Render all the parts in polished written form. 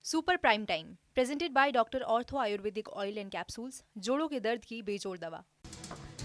Super prime time presented by doctor ortho Ayurvedic oil and capsules, जोड़ों के दर्द की बेजोड़ दवा।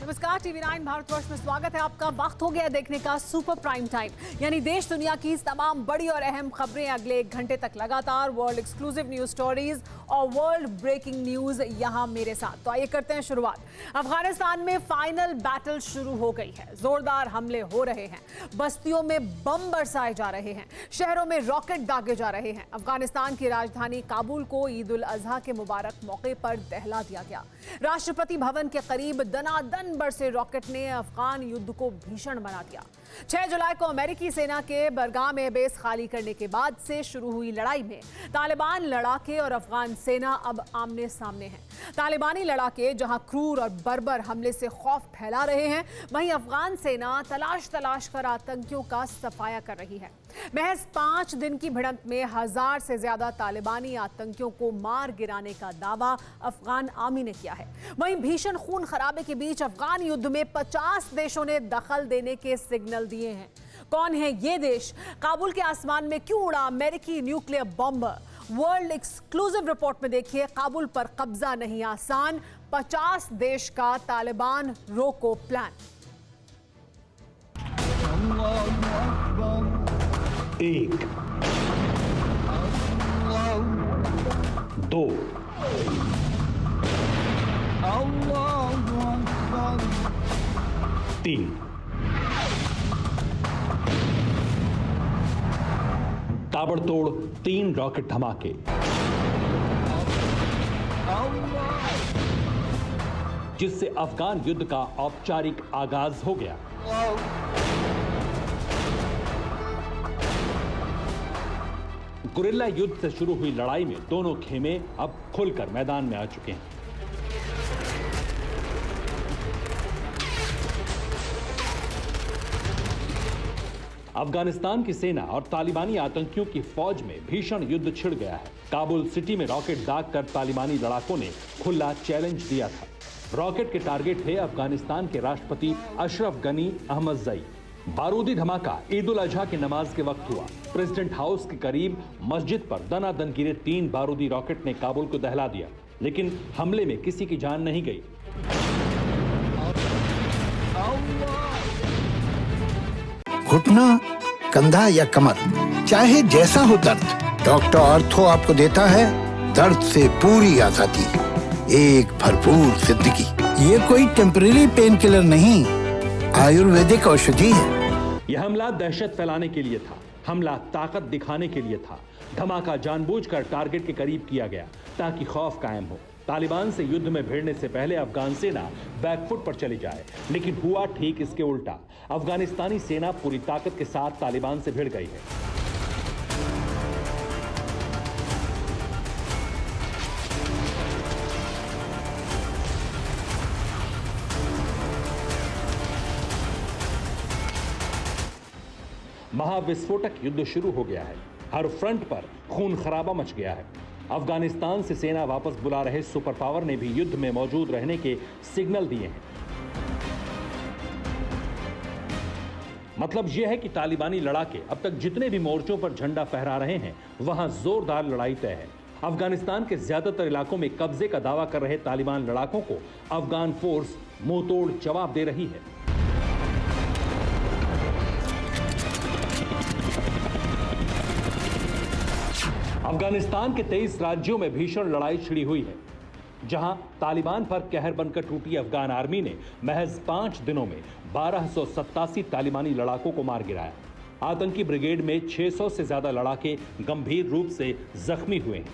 नमस्कार, टीवी9 भारतवर्ष में स्वागत है आपका। वक्त हो गया देखने का सुपर प्राइम टाइम, यानी देश दुनिया की तमाम बड़ी और अहम खबरें अगले 1 घंटे तक लगातार, वर्ल्ड एक्सक्लूसिव न्यूज स्टोरीज और वर्ल्ड ब्रेकिंग न्यूज यहां मेरे साथ। तो आइए करते हैं शुरुआत। अफगानिस्तान में फाइनल बैटल शुरू हो गई है। जोरदार हमले हो रहे हैं, बस्तियों में बम बरसाए जा रहे हैं, शहरों में रॉकेट दागे जा रहे हैं। अफगानिस्तान की राजधानी काबुल को ईद उल अजहा के मुबारक मौके पर दहला दिया गया। राष्ट्रपति भवन के करीब दनादन बरसे रॉकेट ने अफगान युद्ध को भीषण बना दिया। 6 जुलाई को अमेरिकी सेना के बरगाम एयरबेस खाली करने के बाद से शुरू हुई लड़ाई में तालिबान लड़ाके और अफगान सेना अब आमने सामने हैं। तालिबानी लड़ाके जहां क्रूर और बर्बर हमले से खौफ फैला रहे हैं, वहीं अफगान सेना तलाश कर आतंकियों का सफाया कर रही है। महज 5 दिन की भिड़ंत में 1000 से ज्यादा तालिबानी आतंकियों को मार गिराने का दावा अफगान आर्मी ने किया है। वहीं भीषण खून खराबे के बीच अफगान युद्ध में 50 देशों ने दखल देने के सिग्नल दिए हैं। कौन है ये देश? काबुल के आसमान में क्यों उड़ा अमेरिकी nuclear bomb? World exclusive report में देखिए, काबुल पर कब्जा नहीं आसान, 50 देश का तालिबान रोको प्लान। 1 2 3 ताबड़तोड़ 3 रॉकेट धमाके, जिससे अफगान युद्ध का औपचारिक आगाज हो गया। गुरिल्ला युद्ध से शुरू हुई लड़ाई में दोनों खेमे अब खुलकर मैदान में आ चुके हैं। अफगानिस्तान की सेना और तालिबानी आतंकियों की फौज में भीषण युद्ध छिड़ गया है। काबुल सिटी में रॉकेट दागकर तालिबानी लड़ाकों ने खुला चैलेंज दिया था। रॉकेट के टारगेट थे अफगानिस्तान के राष्ट्रपति अशरफ गनी अहमदजई। बारूदी धमाका ईद उल अजहा की नमाज के वक्त हुआ। प्रेसिडेंट हाउस के करीब मस्जिद पर दनादन गिरे 3 बारूदी रॉकेट ने काबुल को दहला दिया, लेकिन हमले में किसी की जान नहीं गई। घुटना, कंधा या कमर, चाहे जैसा हो दर्द, डॉक्टर ऑर्थो आपको देता है दर्द से पूरी आजादी, एक भरपूर जिंदगी। ये कोई टेम्परेरी पेन किलर नहीं, आयुर्वेदिक औषधि है। यह हमला दहशत फैलाने के लिए था, हमला ताकत दिखाने के लिए था। धमाका जानबूझकर टारगेट के करीब किया गया ताकि खौफ कायम हो। तालिबान से युद्ध में भिड़ने से पहले अफगान सेना बैकफुट पर चली जाए, लेकिन हुआ ठीक इसके उल्टा। अफगानिस्तानी सेना पूरी ताकत के साथ तालिबान से भिड़ गई है। महाविस्फोटक युद्ध शुरू हो गया है। हर फ्रंट पर खून खराबा मच गया है। अफगानिस्तान से सेना वापस बुला रहे सुपर पावर ने भी युद्ध में मौजूद रहने के सिग्नल दिए हैं। मतलब यह है कि तालिबानी लड़ाके अब तक जितने भी मोर्चों पर झंडा फहरा रहे हैं, वहां जोरदार लड़ाई तय है। अफगानिस्तान के ज्यादातर इलाकों में कब्जे का दावा कर रहे तालिबान लड़ाकों को अफगान फोर्स मुंहतोड़ जवाब दे रही है। अफगानिस्तान के 23 राज्यों में भीषण लड़ाई छिड़ी हुई है। जहां तालिबान पर कहर बनकर टूटी अफगान आर्मी ने महज 5 दिनों में 1287 तालिबानी लड़ाकों को मार गिराया। आतंकी ब्रिगेड में 600 से ज्यादा लड़ाके गंभीर रूप से जख्मी हुए हैं।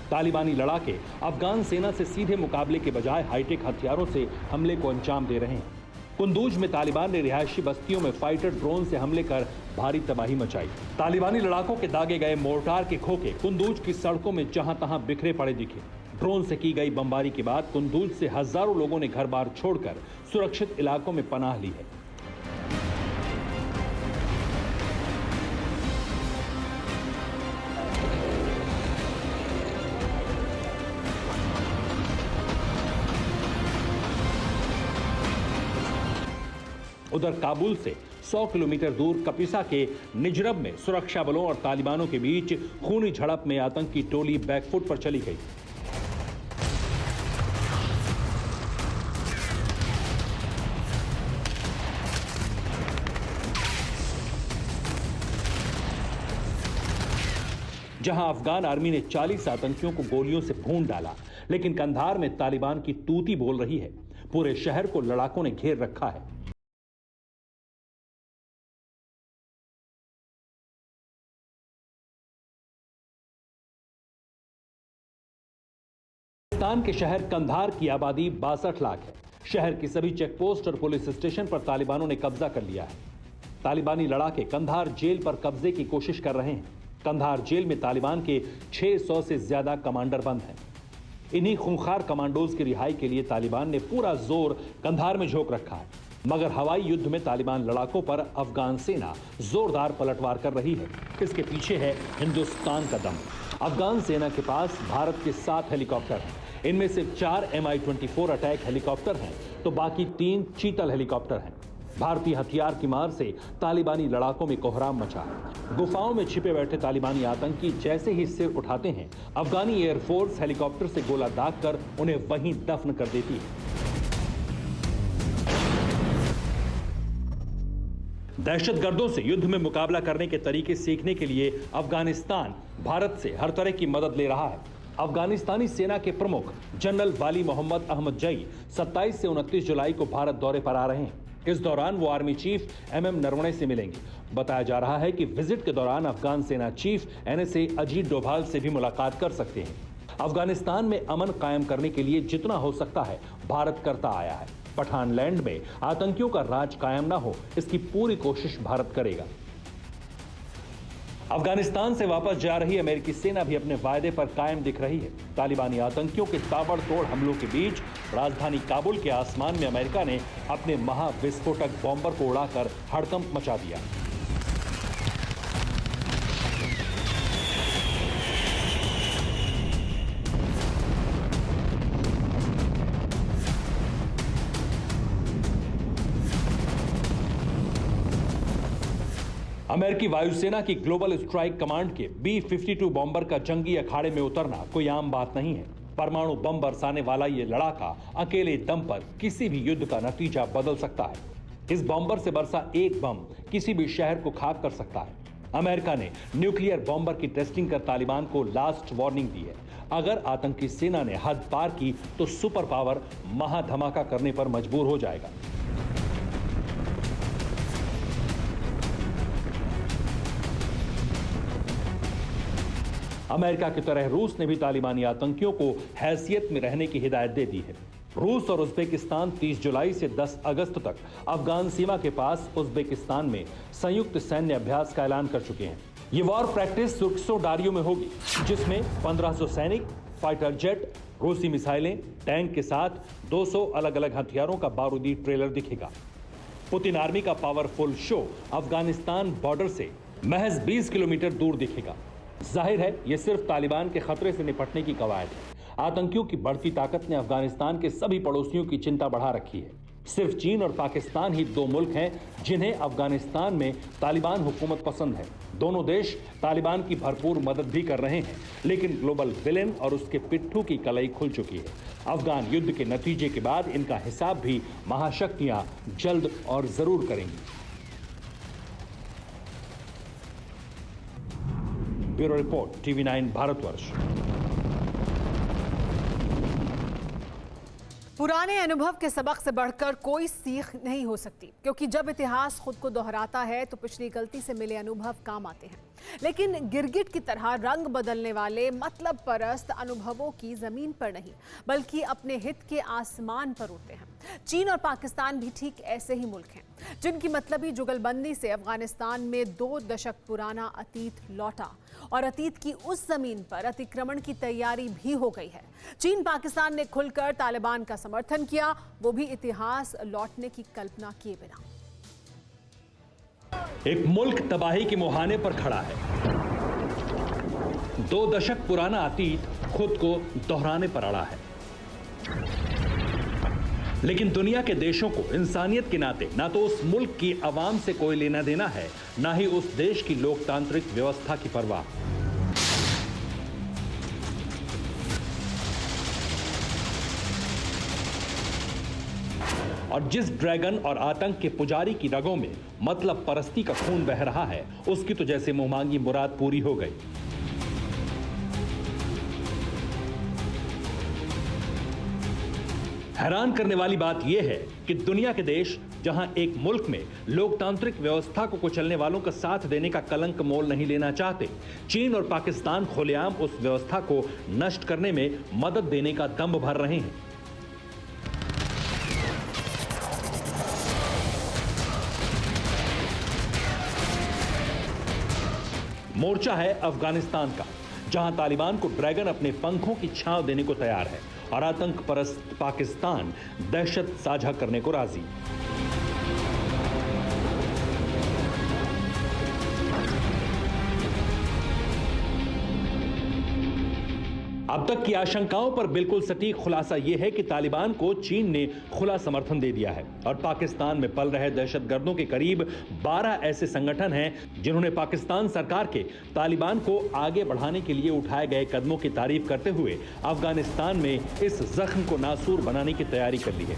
तालिबानी लड़ाके अफगान सेना से सीधे मुकाबले के बजाय हाईटेक हथियारों से हमले को अंजाम दे रहे हैं। कुंदूज में तालिबान ने रिहायशी बस्तियों में फाइटर ड्रोन से हमले कर भारी तबाही मचाई। तालिबानी लड़ाकों के दागे गए मोर्टार के खोखे कुंदूज की सड़कों में जहां तहां बिखरे पड़े दिखे। ड्रोन से की गई बमबारी के बाद कुंदूज से हजारों लोगों ने घर बार छोड़कर सुरक्षित इलाकों में पनाह ली है। उधर काबुल से 100 किलोमीटर दूर कपिसा के निजरब में सुरक्षा बलों और तालिबानों के बीच खूनी झड़प में आतंकी टोली बैकफुट पर चली गई। जहां अफगान आर्मी ने 40 आतंकियों को गोलियों से भून डाला, लेकिन कंधार में तालिबान की तूती बोल रही है। पूरे शहर को लड़ाकों ने घेर रखा है। पाकिस्तान के शहर कंधार की आबादी 62 लाख है। शहर की सभी चेकपोस्ट और पुलिस स्टेशन पर तालिबानों ने कब्जा कर लिया है। तालिबानी लड़ाके कंधार जेल पर कब्जे की कोशिश कर रहे हैं। कंधार जेल में तालिबान के 600 से ज्यादा कमांडर बंद हैं। इन्हीं खूंखार कमांडोज की रिहाई के लिए तालिबान ने पूरा जोर कंधार में झोंक रखा है। मगर हवाई युद्ध में तालिबान लड़ाकों पर अफगान सेना जोरदार पलटवार कर रही है। इसके पीछे है हिंदुस्तान का दम। अफगान सेना के पास भारत के 7 हेलीकॉप्टर हैं। इनमें से 4 Mi-24 अटैक हेलीकॉप्टर हैं, तो बाकी 3 चीतल हेलीकॉप्टर हैं। भारतीय हथियार की मार से तालिबानी लड़ाकों में कोहराम मचा है। गुफाओं में छिपे बैठे तालिबानी आतंकी जैसे ही सिर उठाते हैं, अफगानी एयरफोर्स हेलीकॉप्टर से गोला दागकर उन्हें वहीं दफन कर देती है। दहशतगर्दों से युद्ध में मुकाबला करने के तरीके सीखने के लिए अफगानिस्तान भारत से हर तरह की मदद ले रहा है। अफगानिस्तानी सेना के प्रमुख जनरल वाली मोहम्मद अहमद जई 27 से 29 जुलाई को भारत दौरे पर आ रहे हैं। इस दौरान वो आर्मी चीफ MM नरवणे से मिलेंगे। बताया जा रहा है कि विजिट के दौरान अफगान सेना चीफ NSA अजीत डोभाल से भी मुलाकात कर सकते हैं। अफगानिस्तान में अमन कायम करने के लिए जितना हो सकता है भारत करता आया है। पठान लैंड में आतंकियों का राज कायम ना हो, इसकी पूरी कोशिश भारत करेगा। अफगानिस्तान से वापस जा रही अमेरिकी सेना भी अपने वायदे पर कायम दिख रही है। तालिबानी आतंकियों के ताबड़तोड़ हमलों के बीच राजधानी काबुल के आसमान में अमेरिका ने अपने महाविस्फोटक बॉम्बर को उड़ाकर हड़कंप मचा दिया। अमेरिकी वायुसेना की ग्लोबल स्ट्राइक कमांड के B-52 बॉम्बर का जंगी अखाड़े में उतरना कोई आम बात नहीं है। परमाणु बम बरसाने वाला ये लड़ाका अकेले दम पर किसी भी युद्ध का नतीजा बदल सकता है। इस बॉम्बर से बरसा एक बम किसी भी शहर को खाक कर सकता है। अमेरिका ने न्यूक्लियर बॉम्बर की टेस्टिंग कर तालिबान को लास्ट वार्निंग दी है। अगर आतंकी सेना ने हद पार की तो सुपर पावर महाधमाका करने पर मजबूर हो जाएगा। अमेरिका की तरह रूस ने भी तालिबानी आतंकियों को हैसियत में रहने की हिदायत दे दी है। रूस और उज्बेकिस्तान 30 जुलाई से 10 अगस्त तक अफगान सीमा के पास उज्बेकिस्तान में संयुक्त सैन्य अभ्यास का ऐलान कर चुके हैं। ये वॉर प्रैक्टिस सुर्खसोडारियो में होगी, जिसमें 1500 सैनिक, फाइटर जेट, रूसी मिसाइलें, टैंक के साथ 200 अलग अलग हथियारों का बारूदी ट्रेलर दिखेगा। पुतिन आर्मी का पावरफुल शो अफगानिस्तान बॉर्डर से महज 20 किलोमीटर दूर दिखेगा। जाहिर है ये सिर्फ तालिबान के खतरे से निपटने की कवायद है। आतंकियों की बढ़ती ताकत ने अफगानिस्तान के सभी पड़ोसियों की चिंता बढ़ा रखी है। सिर्फ चीन और पाकिस्तान ही 2 मुल्क हैं जिन्हें अफगानिस्तान में तालिबान हुकूमत पसंद है। दोनों देश तालिबान की भरपूर मदद भी कर रहे हैं, लेकिन ग्लोबल विलेन और उसके पिट्ठू की कलई खुल चुकी है। अफगान युद्ध के नतीजे के बाद इनका हिसाब भी महाशक्तियां जल्द और जरूर करेंगी। Bureau report, TV9 Bharatvarsh. पुराने अनुभव के सबक से बढ़कर कोई सीख नहीं हो सकती, क्योंकि जब इतिहास खुद को दोहराता है तो पिछली गलती से मिले अनुभव काम आते हैं। लेकिन गिरगिट की तरह रंग बदलने वाले मतलब परस्त अनुभवों की जमीन पर नहीं, बल्कि अपने हित के आसमान पर उड़ते हैं। चीन और पाकिस्तान भी ठीक ऐसे ही मुल्क हैं, जिनकी मतलबी जुगलबंदी से अफगानिस्तान में 2 दशक पुराना अतीत लौटा और अतीत की उस जमीन पर अतिक्रमण की तैयारी भी हो गई है। चीन पाकिस्तान ने खुलकर तालिबान का समर्थन किया, वो भी इतिहास लौटने की कल्पना किए बिना। एक मुल्क तबाही के मुहाने पर खड़ा है। 2 दशक पुराना अतीत खुद को दोहराने पर अड़ा है। लेकिन दुनिया के देशों को इंसानियत के नाते ना तो उस मुल्क की आवाम से कोई लेना देना है, ना ही उस देश की लोकतांत्रिक व्यवस्था की परवाह। और जिस ड्रैगन और आतंक के पुजारी की रगों में मतलब परस्ती का खून बह रहा है, उसकी तो जैसे मुंहमांगी मुराद पूरी हो गई। हैरान करने वाली बात यह है कि दुनिया के देश जहां एक मुल्क में लोकतांत्रिक व्यवस्था को कुचलने वालों का साथ देने का कलंक मोल नहीं लेना चाहते, चीन और पाकिस्तान खुलेआम उस व्यवस्था को नष्ट करने में मदद देने का दम भर रहे हैं। मोर्चा है अफगानिस्तान का, जहां तालिबान को ड्रैगन अपने पंखों की छांव देने को तैयार है और आतंक परस्त पाकिस्तान दहशत साझा करने को राजी। अब तक की आशंकाओं पर बिल्कुल सटीक खुलासा यह है कि तालिबान को चीन ने खुला समर्थन दे दिया है और पाकिस्तान में पल रहे दहशतगर्दों के करीब 12 ऐसे संगठन हैं जिन्होंने पाकिस्तान सरकार के तालिबान को आगे बढ़ाने के लिए उठाए गए कदमों की तारीफ करते हुए अफगानिस्तान में इस जख्म को नासूर बनाने की तैयारी कर ली है।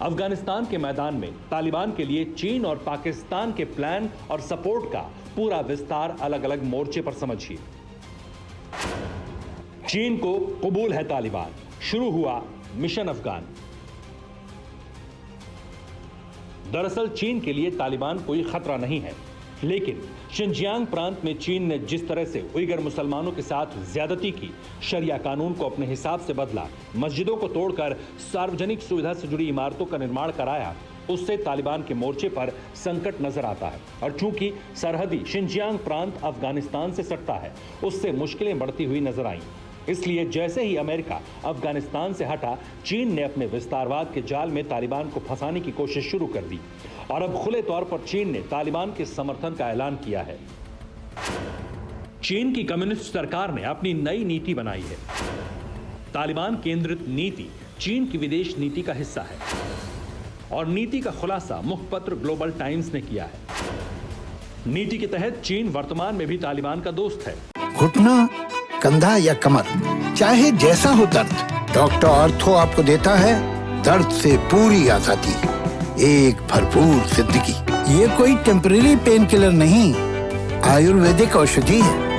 अफगानिस्तान के मैदान में तालिबान के लिए चीन और पाकिस्तान के प्लान और सपोर्ट का पूरा विस्तार अलग अलग मोर्चे पर समझिए। चीन को कबूल है तालिबान, शुरू हुआ मिशन अफगान। दरअसल चीन के लिए तालिबान कोई खतरा नहीं है, लेकिन शिनजियांग प्रांत में चीन ने जिस तरह से उइगर मुसलमानों के साथ ज्यादती की, शरिया कानून को अपने हिसाब से बदला, मस्जिदों को तोड़कर सार्वजनिक सुविधा से जुड़ी इमारतों का निर्माण कराया, उससे तालिबान के मोर्चे पर संकट नजर आता है। और चूंकि सरहदी शिनजियांग प्रांत अफगानिस्तान से सटता है, उससे मुश्किलें बढ़ती हुई नजर आईं। इसलिए जैसे ही अमेरिका अफगानिस्तान से हटा, चीन ने अपने विस्तारवाद के जाल में तालिबान को फंसाने की कोशिश शुरू कर दी और अब खुले तौर पर चीन ने तालिबान के समर्थन का ऐलान किया है। चीन की कम्युनिस्ट सरकार ने अपनी नई नीति बनाई है। तालिबान केंद्रित नीति चीन की विदेश नीति का हिस्सा है और नीति का खुलासा मुखपत्र ग्लोबल टाइम्स ने किया है। नीति के तहत चीन वर्तमान में भी तालिबान का दोस्त है। घुटना, कंधा या कमर, चाहे जैसा हो दर्द, डॉक्टर ऑर्थो आपको देता है दर्द से पूरी आजादी, एक भरपूर जिंदगी। ये कोई टेम्परेरी पेन किलर नहीं, आयुर्वेदिक औषधि है।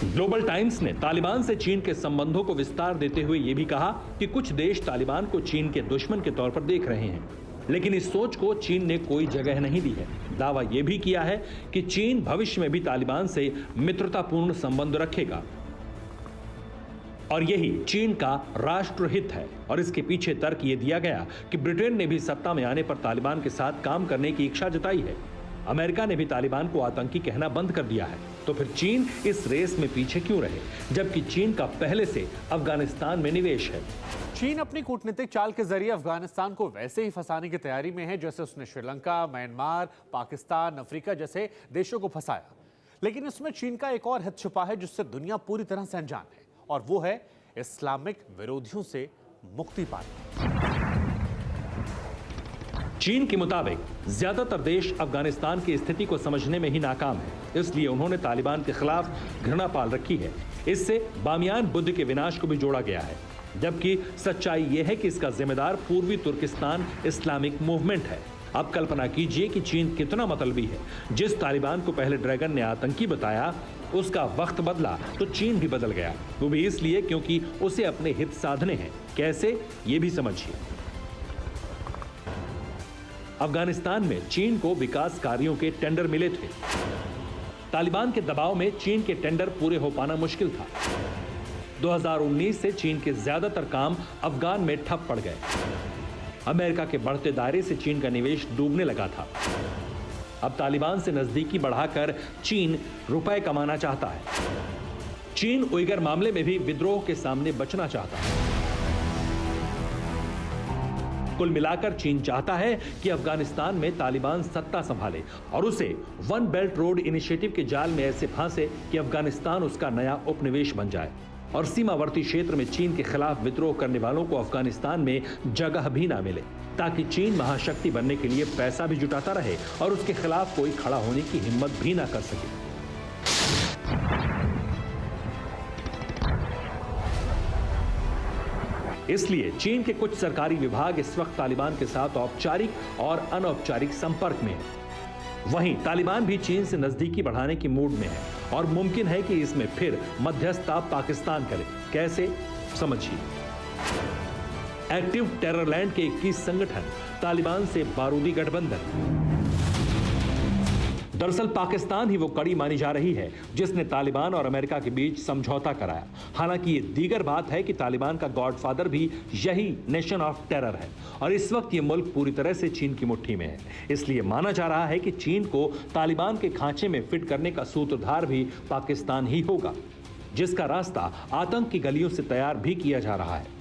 ग्लोबल टाइम्स ने तालिबान से चीन के संबंधों को विस्तार देते हुए यह भी कहा कि कुछ देश तालिबान को चीन के दुश्मन के तौर पर देख रहे हैं, लेकिन इस सोच को चीन ने कोई जगह नहीं दी है। दावा यह भी किया है कि चीन भविष्य में भी तालिबान से मित्रतापूर्ण संबंध रखेगा और यही चीन का राष्ट्रहित है। और इसके पीछे तर्क यह दिया गया कि ब्रिटेन ने भी सत्ता में आने पर तालिबान के साथ काम करने की इच्छा जताई है। अमेरिका ने भी तालिबान को आतंकी कहना बंद कर दिया है। तो फिर चीन इस रेस में पीछे क्यों रहे, जबकि चीन का पहले से अफगानिस्तान में निवेश है। चीन अपनी कूटनीतिक चाल के जरिए अफगानिस्तान को वैसे ही फंसाने की तैयारी में है जैसे उसने श्रीलंका, म्यांमार, पाकिस्तान, अफ्रीका जैसे देशों को फंसाया। लेकिन इसमें चीन का एक और हित छुपा है जिससे दुनिया पूरी तरह से अनजान है, और वो है इस्लामिक विरोधियों से मुक्ति पाना। चीन के मुताबिक ज्यादातर देश अफगानिस्तान की स्थिति को समझने में ही नाकाम है, इसलिए उन्होंने तालिबान के खिलाफ घृणा पाल रखी है। इससे बामियान बुद्ध के विनाश को भी जोड़ा गया है, जबकि सच्चाई यह है कि इसका जिम्मेदार पूर्वी तुर्किस्तान इस्लामिक मूवमेंट है। अब कल्पना कीजिए कि चीन कितना मतलबी है। जिस तालिबान को पहले ड्रैगन ने आतंकी बताया, उसका वक्त बदला तो चीन भी बदल गया, वो भी इसलिए क्योंकि उसे अपने हित साधने हैं। कैसे, ये भी समझिए। अफगानिस्तान में चीन को विकास कार्यों के टेंडर मिले थे। तालिबान के दबाव में चीन के टेंडर पूरे हो पाना मुश्किल था। 2019 से चीन के ज्यादातर काम अफगान में ठप पड़ गए। अमेरिका के बढ़ते दायरे से चीन का निवेश डूबने लगा था। अब तालिबान से नजदीकी बढ़ाकर चीन रुपए कमाना चाहता है। चीन उइगर मामले में भी विद्रोह के सामने बचना चाहता है। कुल मिलाकर चीन चाहता है कि अफगानिस्तान में तालिबान सत्ता संभाले और उसे वन बेल्ट रोड इनिशिएटिव के जाल में ऐसे फांसे कि अफगानिस्तान उसका नया उपनिवेश बन जाए और सीमावर्ती क्षेत्र में चीन के खिलाफ विद्रोह करने वालों को अफगानिस्तान में जगह भी ना मिले, ताकि चीन महाशक्ति बनने के लिए पैसा भी जुटाता रहे और उसके खिलाफ कोई खड़ा होने की हिम्मत भी ना कर सके। इसलिए चीन के कुछ सरकारी विभाग इस वक्त तालिबान के साथ औपचारिक और अनौपचारिक संपर्क में है। वहीं तालिबान भी चीन से नजदीकी बढ़ाने की मूड में है और मुमकिन है कि इसमें फिर मध्यस्थता पाकिस्तान करे। कैसे, समझिए। एक्टिव टेररलैंड के 21 संगठन, तालिबान से बारूदी गठबंधन। दरअसल पाकिस्तान ही वो कड़ी मानी जा रही है जिसने तालिबान और अमेरिका के बीच समझौता कराया। हालांकि ये दीगर बात है कि तालिबान का गॉडफादर भी यही नेशन ऑफ टेरर है और इस वक्त ये मुल्क पूरी तरह से चीन की मुट्ठी में है। इसलिए माना जा रहा है कि चीन को तालिबान के खांचे में फिट करने का सूत्रधार भी पाकिस्तान ही होगा, जिसका रास्ता आतंक की गलियों से तैयार भी किया जा रहा है।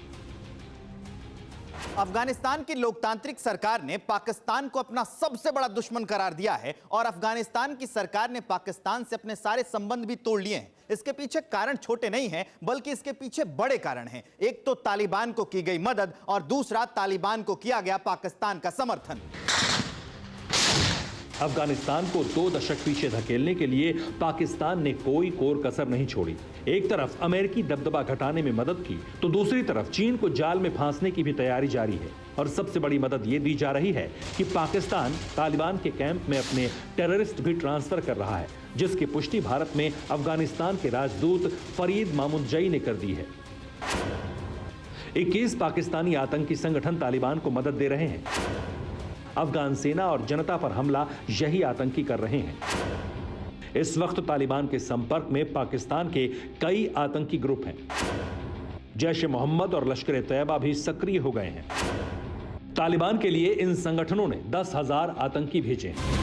अफगानिस्तान की लोकतांत्रिक सरकार ने पाकिस्तान को अपना सबसे बड़ा दुश्मन करार दिया है और अफगानिस्तान की सरकार ने पाकिस्तान से अपने सारे संबंध भी तोड़ लिए हैं। इसके पीछे कारण छोटे नहीं हैं, बल्कि इसके पीछे बड़े कारण हैं। एक तो तालिबान को की गई मदद और दूसरा तालिबान को किया गया पाकिस्तान का समर्थन। अफगानिस्तान को 2 दशक पीछे धकेलने के लिए पाकिस्तान ने कोई कोर कसर नहीं छोड़ी। एक तरफ अमेरिकी दबदबा घटाने में मदद की तो दूसरी तरफ चीन को जाल में फांसने की भी तैयारी जारी है। और सबसे बड़ी मदद ये दी जा रही है कि पाकिस्तान तालिबान के कैंप में अपने टेररिस्ट भी ट्रांसफर कर रहा है, जिसकी पुष्टि भारत में अफगानिस्तान के राजदूत फरीद मामुदजई ने कर दी है। 21 पाकिस्तानी आतंकी संगठन तालिबान को मदद दे रहे हैं। अफगान सेना और जनता पर हमला यही आतंकी कर रहे हैं। इस वक्त तालिबान के संपर्क में पाकिस्तान के कई आतंकी ग्रुप हैं। जैश ए मोहम्मद और लश्कर ए तैयबा भी सक्रिय हो गए हैं। तालिबान के लिए इन संगठनों ने 10,000 आतंकी भेजे हैं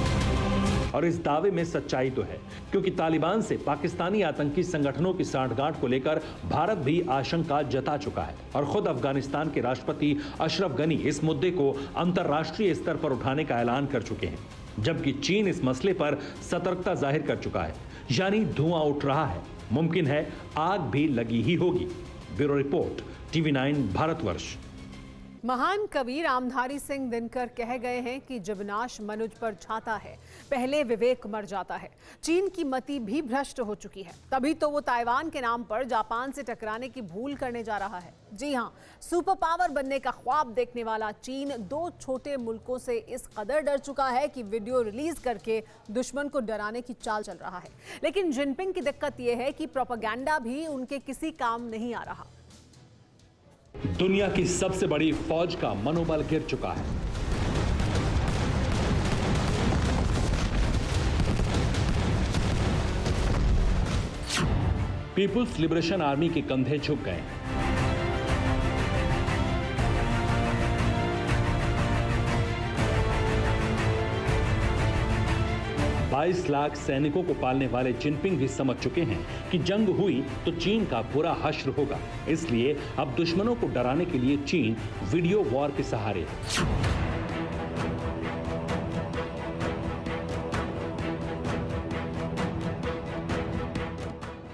और इस दावे में सच्चाई तो है, क्योंकि तालिबान से पाकिस्तानी आतंकी संगठनों की सांठगांठ को लेकर भारत भी आशंका जता चुका है और खुद अफगानिस्तान के राष्ट्रपति अशरफ गनी इस मुद्दे को अंतर्राष्ट्रीय स्तर पर उठाने का ऐलान कर चुके हैं, जबकि चीन इस मसले पर सतर्कता जाहिर कर चुका है। यानी धुआं उठ रहा है, मुमकिन है आग भी लगी ही होगी। Bureau report, TV9 Bharatvarsh. महान कवि रामधारी सिंह दिनकर कह गए हैं कि जब नाश मनुज पर छाता है, पहले विवेक मर जाता है। चीन की मति भी भ्रष्ट हो चुकी है, तभी तो वो ताइवान के नाम पर जापान से टकराने की भूल करने जा रहा है। जी हाँ, सुपर पावर बनने का ख्वाब देखने वाला चीन 2 छोटे मुल्कों से इस कदर डर चुका है कि वीडियो रिलीज करके दुश्मन को डराने की चाल चल रहा है। लेकिन जिनपिंग की दिक्कत यह है कि प्रोपेगेंडा भी उनके किसी काम नहीं आ रहा। दुनिया की सबसे बड़ी फौज का मनोबल गिर चुका है। पीपुल्स लिबरेशन आर्मी के कंधे झुक गए हैं। बाईस लाख सैनिकों को पालने वाले जिनपिंग भी समझ चुके हैं कि जंग हुई तो चीन का पूरा हश्र होगा। इसलिए अब दुश्मनों को डराने के लिए चीन वीडियो वॉर के सहारे है।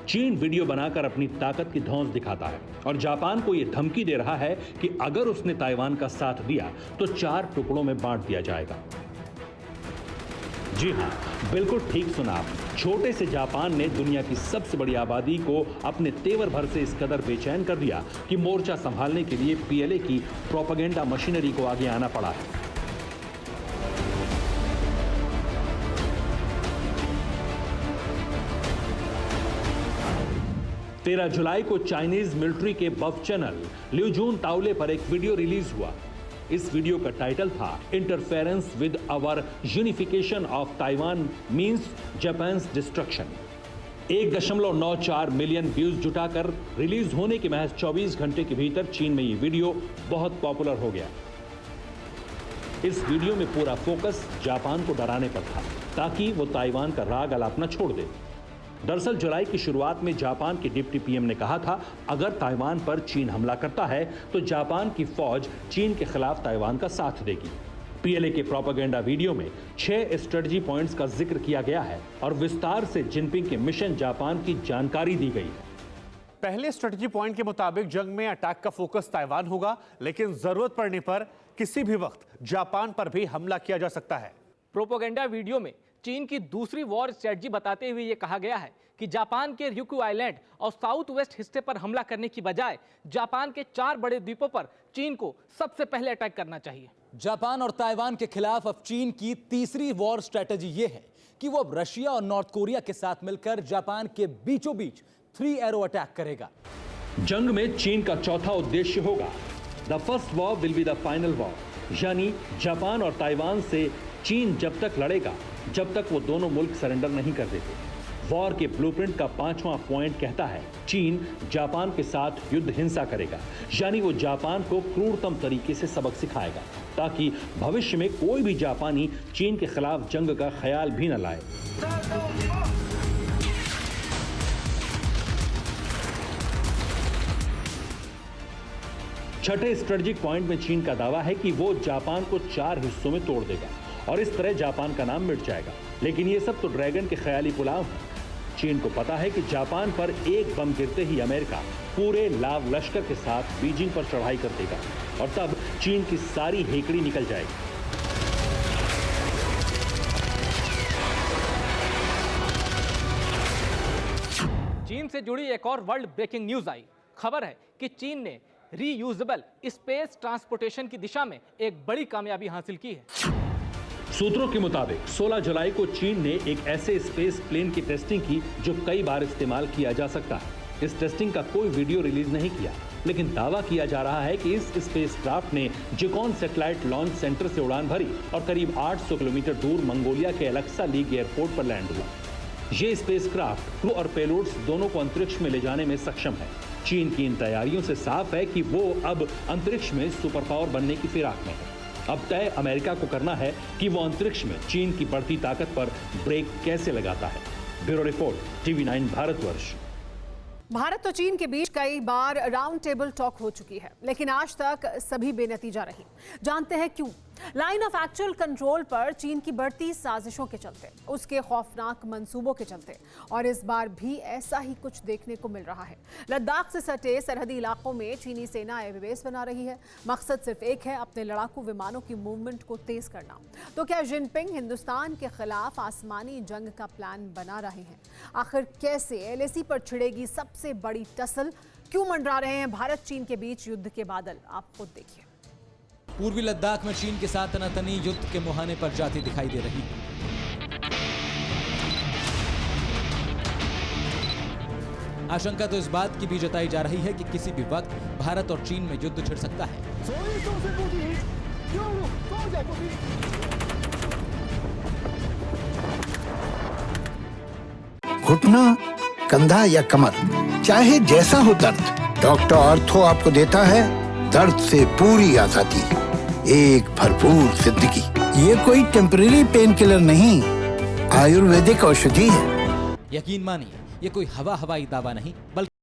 चीन वीडियो बनाकर अपनी ताकत की धौंस दिखाता है और जापान को यह धमकी दे रहा है कि अगर उसने ताइवान का साथ दिया तो 4 टुकड़ों में बांट दिया जाएगा। जी हां, बिल्कुल ठीक सुना आपने। छोटे से जापान ने दुनिया की सबसे बड़ी आबादी को अपने तेवर भर से इस कदर बेचैन कर दिया कि मोर्चा संभालने के लिए पीएलए की प्रोपेगेंडा मशीनरी को आगे आना पड़ा है। तेरह जुलाई को चाइनीज मिलिट्री के बफ चैनल ल्यूजून ताओले पर एक वीडियो रिलीज हुआ। इस वीडियो का टाइटल था interference with our unification of Taiwan means Japan's destruction. 1.94 million views जुटाकर रिलीज होने के महज 24 घंटे के भीतर चीन में ये वीडियो बहुत पॉपुलर हो गया। इस वीडियो में पूरा फोकस जापान को डराने पर था ताकि वो ताइवान का राग अलापना छोड़ दे। दरअसल जुलाई की शुरुआत में जापान के डिप्टी पीएम ने कहा था, अगर ताइवान पर चीन हमला करता है तो जापान की फौज चीन के खिलाफ ताइवान का साथ देगी। पीएलए के प्रोपेगेंडा वीडियो में 6 स्ट्रेटजी पॉइंट्स का जिक्र किया गया है और विस्तार से जिनपिंग के मिशन जापान की जानकारी दी गई। पहले स्ट्रेटजी पॉइंट के मुताबिक जंग में अटैक का फोकस ताइवान होगा, लेकिन जरूरत पड़ने पर किसी भी वक्त जापान पर भी हमला किया जा सकता है। प्रोपेगेंडा वीडियो में चीन की दूसरी वॉर स्ट्रेटजी बताते हुए यह कहा गया है कि जापान के ryukyu आइलैंड और साउथ वेस्ट हिस्से पर हमला करने की बजाय जापान के 4 बड़े द्वीपों पर चीन को सबसे पहले अटैक करना चाहिए। जापान और ताइवान के खिलाफ अब चीन की तीसरी वॉर स्ट्रेटजी यह है कि वो अब रशिया और नॉर्थ कोरिया के साथ मिलकर जापान के बीचों बीच 3 एरो अटैक करेगा। जंग में चीन का चौथा उद्देश्य होगा the first war will be the final war, यानी जापान और ताइवान से चीन जब तक लड़ेगा जब तक वो दोनों मुल्क सरेंडर नहीं कर देते। वॉर के ब्लूप्रिंट का 5वां पॉइंट कहता है चीन जापान के साथ युद्ध हिंसा करेगा, यानी वो जापान को क्रूरतम तरीके से सबक सिखाएगा ताकि भविष्य में कोई भी जापानी चीन के खिलाफ जंग का ख्याल भी न लाए। छठे स्ट्रेटेजिक पॉइंट में चीन का दावा है कि वो जापान को 4 हिस्सों में तोड़ देगा और इस तरह जापान का नाम मिट जाएगा। लेकिन ये सब तो ड्रैगन के ख्याली पुलाव है। चीन को पता है कि जापान पर एक बम गिरते ही अमेरिका पूरे लाव लश्कर के साथ बीजिंग पर चढ़ाई कर देगा और तब चीन की सारी हेकड़ी निकल जाएगी। चीन से जुड़ी एक और वर्ल्ड ब्रेकिंग न्यूज आई। खबर है कि चीन ने रीयूजेबल स्पेस ट्रांसपोर्टेशन की दिशा में एक बड़ी कामयाबी हासिल की है। सूत्रों के मुताबिक 16 जुलाई को चीन ने एक ऐसे स्पेस प्लेन की टेस्टिंग की जो कई बार इस्तेमाल किया जा सकता है। इस टेस्टिंग का कोई वीडियो रिलीज नहीं किया, लेकिन दावा किया जा रहा है कि इस स्पेसक्राफ्ट ने जिकॉन सैटेलाइट लॉन्च सेंटर से उड़ान भरी और करीब 800 किलोमीटर दूर मंगोलिया के अलेक्सा लीग एयरपोर्ट पर लैंड हुआ। ये स्पेसक्राफ्ट क्रू और पेलोड्स दोनों को अंतरिक्ष में ले जाने में सक्षम है। चीन की इन तैयारियों से साफ है कि वो अब अंतरिक्ष में सुपर पावर बनने की फिराक में है। अब तय अमेरिका को करना है कि वो अंतरिक्ष में चीन की बढ़ती ताकत पर ब्रेक कैसे लगाता है। Bureau report, TV9 Bharatvarsh. Bharat और चीन के बीच कई बार राउंड टेबल टॉक हो चुकी है, लेकिन आज तक सभी बेनतीजा रही। जानते हैं क्यों? लाइन ऑफ एक्चुअल कंट्रोल पर चीन की बढ़ती साजिशों के चलते, उसके खौफनाक मंसूबों के चलते, और इस बार भी ऐसा ही कुछ देखने को मिल रहा है। लद्दाख से सटे सरहदी इलाकों में चीनी सेना एयरबेस बना रही है। मकसद सिर्फ एक है, अपने लड़ाकू विमानों की मूवमेंट को तेज करना। तो क्या जिनपिंग हिंदुस्तान के खिलाफ आसमानी जंग का प्लान बना रहे हैं? आखिर कैसे LAC पर छिड़ेगी सबसे बड़ी टसल? क्यों मंडरा रहे हैं भारत चीन के बीच युद्ध के बादल? आप खुद देखिए। पूर्वी लद्दाख में चीन के साथ तनातनी युद्ध के मुहाने पर जाती दिखाई दे रही है। आशंका तो इस बात की भी जताई जा रही है कि किसी भी वक्त भारत और चीन में युद्ध छिड़ सकता है। घुटना, कंधा या कमर, चाहे जैसा हो दर्द, डॉक्टर ऑर्थो आपको देता है दर्द से पूरी आजादी, एक भरपूर जिंदगी। ये कोई टेम्परेरी पेन किलर नहीं, आयुर्वेदिक औषधि है। यकीन मानिए, ये कोई हवाई दावा नहीं, बल्कि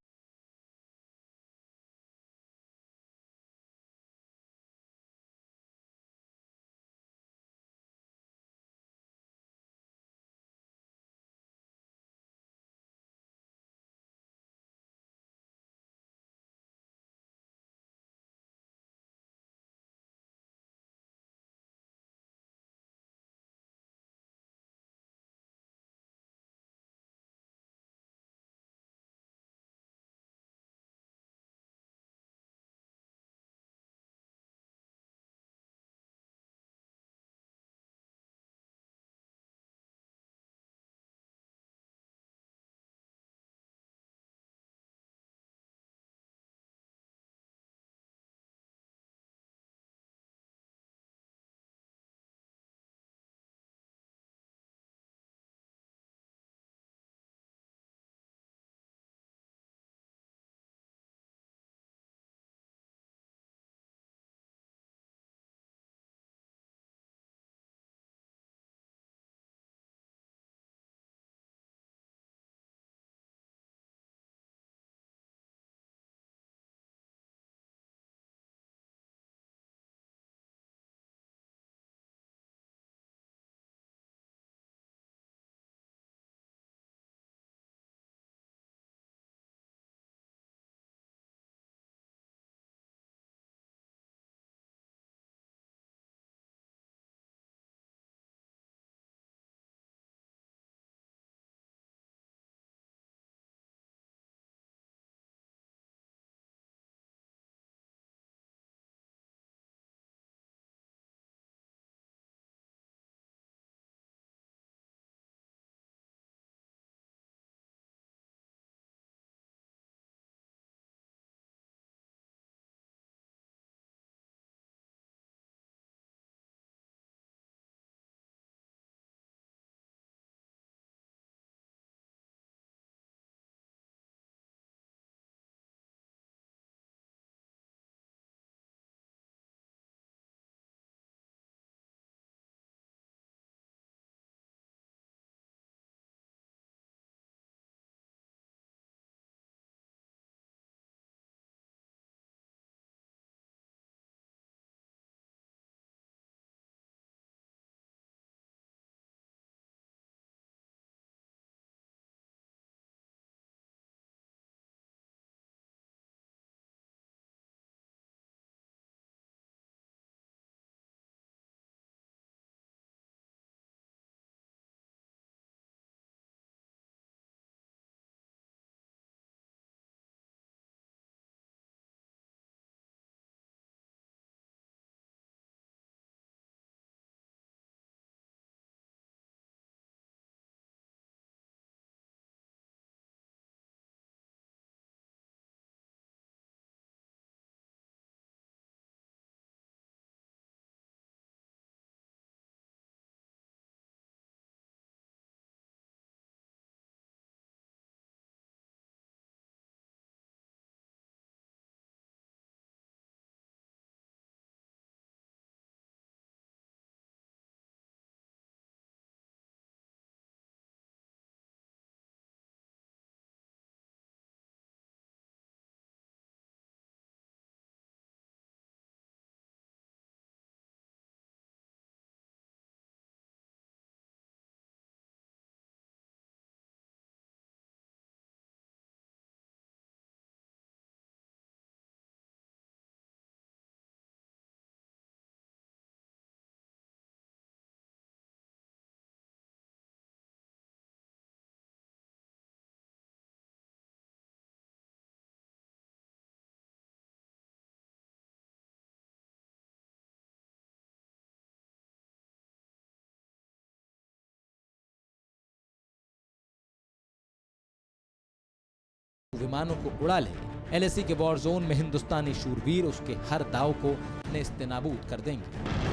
विमानों को उड़ा ले, LAC के वॉर जोन में हिंदुस्तानी शूरवीर उसके हर दाव को नेस्तनाबूद कर देंगे।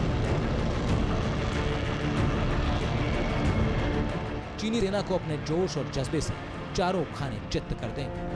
चीनी सेना को अपने जोश और जज्बे से चारों खाने चित्त कर देंगे।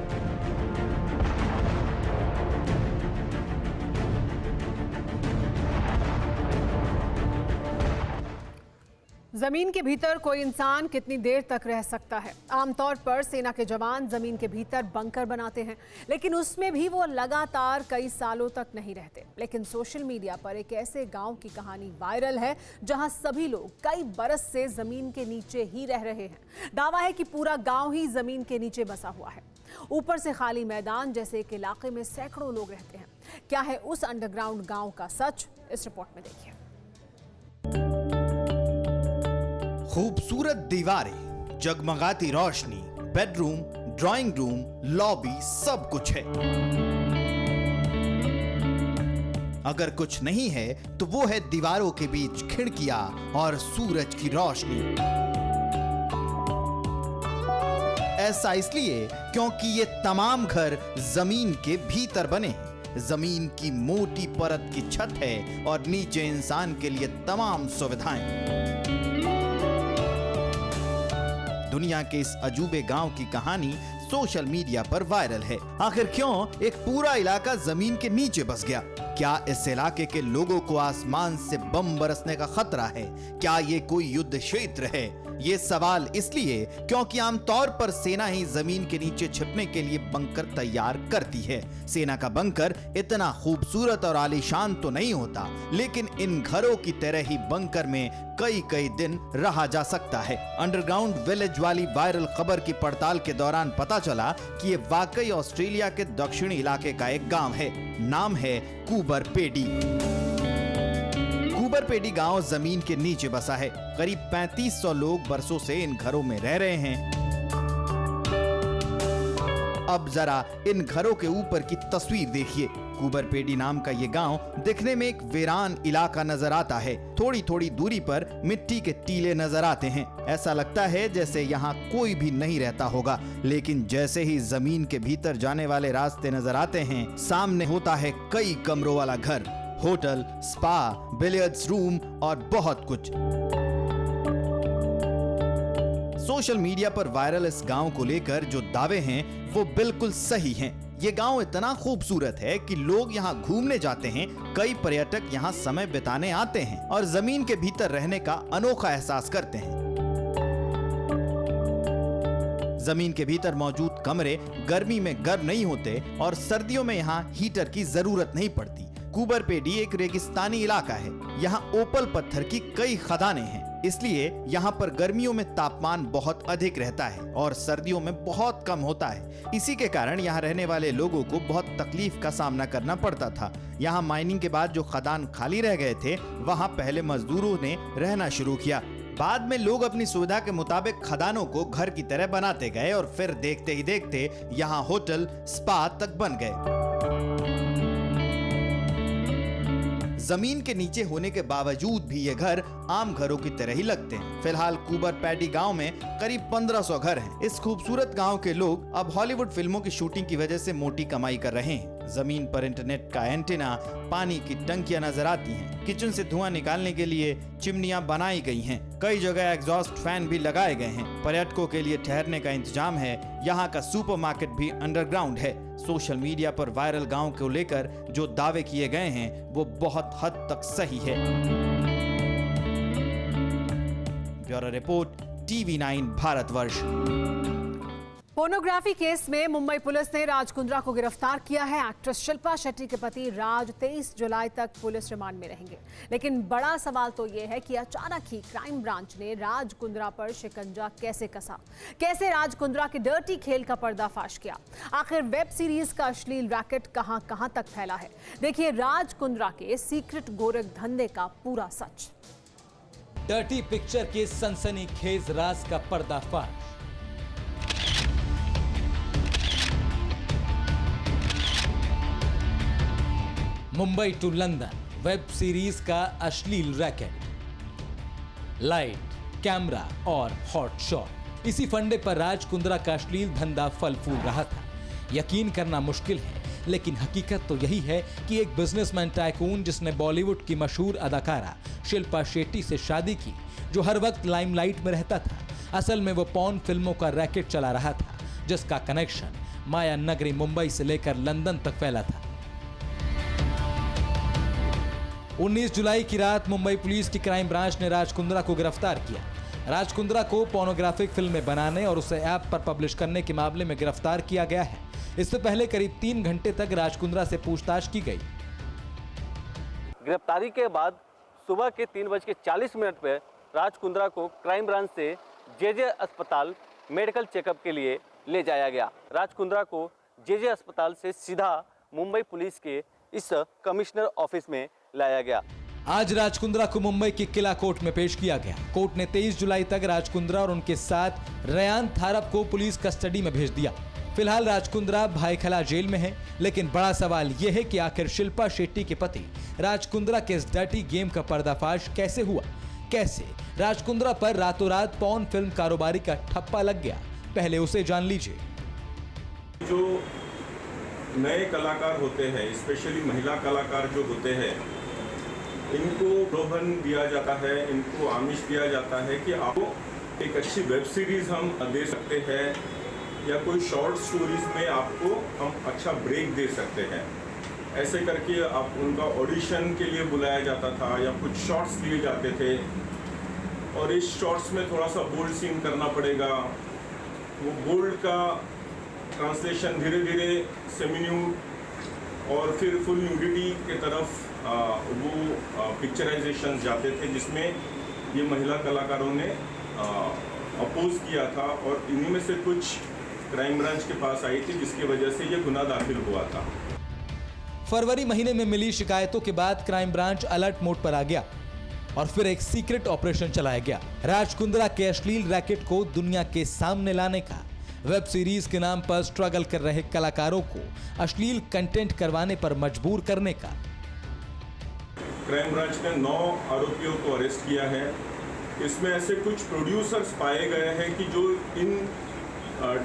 जमीन के भीतर कोई इंसान कितनी देर तक रह सकता है? आमतौर पर सेना के जवान जमीन के भीतर बंकर बनाते हैं, लेकिन उसमें भी वो लगातार कई सालों तक नहीं रहते। लेकिन सोशल मीडिया पर एक ऐसे गांव की कहानी वायरल है जहां सभी लोग कई बरस से जमीन के नीचे ही रह रहे हैं। दावा है कि पूरा गांव ही जमीन के नीचे बसा हुआ है। ऊपर से खाली मैदान जैसे एक इलाके में सैकड़ों लोग रहते हैं। क्या है उस अंडरग्राउंड गांव का सच? इस रिपोर्ट में देखिए। खूबसूरत दीवारें, जगमगाती रोशनी, बेडरूम, ड्राइंग रूम, लॉबी, सब कुछ है। अगर कुछ नहीं है तो वो है दीवारों के बीच खिड़कियां और सूरज की रोशनी। ऐसा इसलिए क्योंकि ये तमाम घर जमीन के भीतर बने हैं। जमीन की मोटी परत की छत है और नीचे इंसान के लिए तमाम सुविधाएं। दुनिया के इस अजूबे गांव की कहानी सोशल मीडिया पर वायरल है। आखिर क्यों एक पूरा इलाका जमीन के नीचे बस गया? क्या इस इलाके के लोगों को आसमान से बम बरसने का खतरा है? क्या ये कोई युद्ध क्षेत्र है? ये सवाल इसलिए क्योंकि आमतौर पर सेना ही जमीन के नीचे छिपने के लिए बंकर तैयार करती है। सेना का बंकर इतना खूबसूरत और आलीशान तो नहीं होता, लेकिन इन घरों की तरह ही बंकर में कई कई दिन रहा जा सकता है। अंडरग्राउंड विलेज वाली वायरल खबर की पड़ताल के दौरान पता चला कि ये वाकई ऑस्ट्रेलिया के दक्षिणी इलाके का एक गांव है। नाम है कूबर पेडी। कूबर पेडी गांव जमीन के नीचे बसा है। करीब 3500 लोग बरसों से इन घरों में रह रहे हैं। अब जरा इन घरों के ऊपर की तस्वीर देखिए। कूबर पेडी नाम का ये गांव दिखने में एक वीरान इलाका नजर आता है। थोड़ी थोड़ी दूरी पर मिट्टी के टीले नजर आते हैं। ऐसा लगता है जैसे यहाँ कोई भी नहीं रहता होगा, लेकिन जैसे ही जमीन के भीतर जाने वाले रास्ते नजर आते हैं, सामने होता है कई कमरों वाला घर, होटल, स्पा, बिलियर्ड्स रूम और बहुत कुछ। सोशल मीडिया पर वायरल इस गांव को लेकर जो दावे हैं वो बिल्कुल सही हैं। ये गांव इतना खूबसूरत है कि लोग यहाँ घूमने जाते हैं। कई पर्यटक यहाँ समय बिताने आते हैं और जमीन के भीतर रहने का अनोखा एहसास करते हैं। जमीन के भीतर मौजूद कमरे गर्मी में गर्म नहीं होते और सर्दियों में यहाँ हीटर की जरूरत नहीं पड़ती। कूबर पेडी एक रेगिस्तानी इलाका है। यहाँ ओपल पत्थर की कई खदानें हैं, इसलिए यहाँ पर गर्मियों में तापमान बहुत अधिक रहता है और सर्दियों में बहुत कम होता है। इसी के कारण यहाँ रहने वाले लोगों को बहुत तकलीफ का सामना करना पड़ता था। यहाँ माइनिंग के बाद जो खदान खाली रह गए थे, वहाँ पहले मजदूरों ने रहना शुरू किया। बाद में लोग अपनी सुविधा के मुताबिक खदानों को घर की तरह बनाते गए और फिर देखते ही देखते यहाँ होटल, स्पा तक बन गए। जमीन के नीचे होने के बावजूद भी ये घर आम घरों की तरह ही लगते हैं। फिलहाल कूबर पेडी गांव में करीब 1500 घर हैं। इस खूबसूरत गांव के लोग अब हॉलीवुड फिल्मों की शूटिंग की वजह से मोटी कमाई कर रहे हैं। जमीन पर इंटरनेट का एंटीना, पानी की टंकियां नजर आती हैं। किचन से धुआं निकालने के लिए चिमनियां बनाई गई हैं। कई जगह एग्जॉस्ट फैन भी लगाए गए हैं। पर्यटकों के लिए ठहरने का इंतजाम है। यहाँ का सुपरमार्केट भी अंडरग्राउंड है। सोशल मीडिया पर वायरल गांव को लेकर जो दावे किए गए हैं वो बहुत हद तक सही है। Bureau report, TV9 Bharatvarsh. Pornography case में मुंबई पुलिस ने राज कुंद्रा को गिरफ्तार किया है। एक्ट्रेस शिल्पा शेट्टी के पति राज 23 जुलाई तक पुलिस रिमांड में रहेंगे। लेकिन बड़ा सवाल तो यह है कि अचानक ही क्राइम ब्रांच ने राज कुंद्रा पर शिकंजा कैसे कसा, कैसे राज कुंद्रा के डर्टी खेल का पर्दाफाश किया। आखिर वेब सीरीज का अश्लील रैकेट कहां तक फैला है। देखिए राज कुंद्रा के सीक्रेट गोरख धंधे का पूरा सच। डर्टी पिक्चर के सनसनीखेज राज का पर्दाफाश। Mumbai to London web series का अश्लील रैकेट, लाइट, कैमरा और हॉट शॉट, इसी फंडे पर राज कुंद्रा का अश्लील धंधा फल फूल रहा था। यकीन करना मुश्किल है, लेकिन हकीकत तो यही है कि एक बिजनेसमैन टाइकून जिसने बॉलीवुड की मशहूर अदाकारा शिल्पा शेट्टी से शादी की, जो हर वक्त लाइमलाइट में रहता था, असल में वो पॉर्न फिल्मों का रैकेट चला रहा था, जिसका कनेक्शन माया नगरी मुंबई से लेकर लंदन तक फैला था। 19 जुलाई की रात मुंबई पुलिस की क्राइम ब्रांच ने राज कुंद्रा को गिरफ्तार किया। राज कुंद्रा को पोर्नोग्राफिक फिल्में बनाने और उसे ऐप पर पब्लिश करने के मामले में गिरफ्तार किया गया है। इससे पहले करीब 3 घंटे तक राज कुंद्रा से पूछताछ की गई। गिरफ्तारी के बाद सुबह के 3:40 पर राज कुंद्रा को क्राइम ब्रांच से जेजे अस्पताल मेडिकल चेकअप के लिए ले जाया गया। राज कुंद्रा को जेजे अस्पताल से सीधा मुंबई पुलिस के इस कमिश्नर ऑफिस में लाया गया। आज राज कुंद्रा को मुंबई के किला कोर्ट में पेश किया गया। कोर्ट ने 23 जुलाई तक राज कुंद्रा और उनके साथ रयान थारप को पुलिस कस्टडी में भेज दिया। फिलहाल राज कुंद्रा भाईखला जेल में है, लेकिन बड़ा सवाल यह है कि आखिर शिल्पा शेट्टी के पति राज कुंद्रा के इस डर्टी गेम का पर्दाफाश कैसे हुआ? कैसे राज कुंद्रा पर रातों रात पॉर्न फिल्म कारोबारी का ठप्पा लग गया? पहले उसे जान लीजिए। जो नए कलाकार होते हैं, स्पेशली महिला कलाकार जो होते हैं, इनको प्रलोभन दिया जाता है, इनको आमिष दिया जाता है कि आपको एक अच्छी वेब सीरीज हम दे सकते हैं या कोई शॉर्ट स्टोरीज में आपको हम अच्छा ब्रेक दे सकते हैं। ऐसे करके आप उनका ऑडिशन के लिए बुलाया जाता था या कुछ शॉर्ट्स दिए जाते थे और इस शॉर्ट्स में थोड़ा सा बोल्ड सीन करना पड़ेगा। वो बोल्ड का ट्रांसलेशन धीरे धीरे सेमी-न्यूड और फिर फुल न्यूडिटी के तरफ वो पिक्चराइजेशन जाते थे, जिसमें ये महिला कलाकारों ने अपोज किया था और इन्हीं में से कुछ क्राइम ब्रांच के पास आई थी, जिसकी वजह से ये गुनाह दाखिल हुआ था। फरवरी महीने में मिली शिकायतों के बाद क्राइम ब्रांच अलर्ट मोड पर आ गया और फिर एक सीक्रेट ऑपरेशन चलाया गया। राज कुंद्रा के अश्लील रैकेट को दुनिया के सामने लाने का, वेब सीरीज के नाम पर स्ट्रगल कर रहे कलाकारों को अश्लील कंटेंट करवाने पर मजबूर करने का। क्राइम ब्रांच ने 9 आरोपियों को अरेस्ट किया है। इसमें ऐसे कुछ प्रोड्यूसर्स पाए गए हैं कि जो इन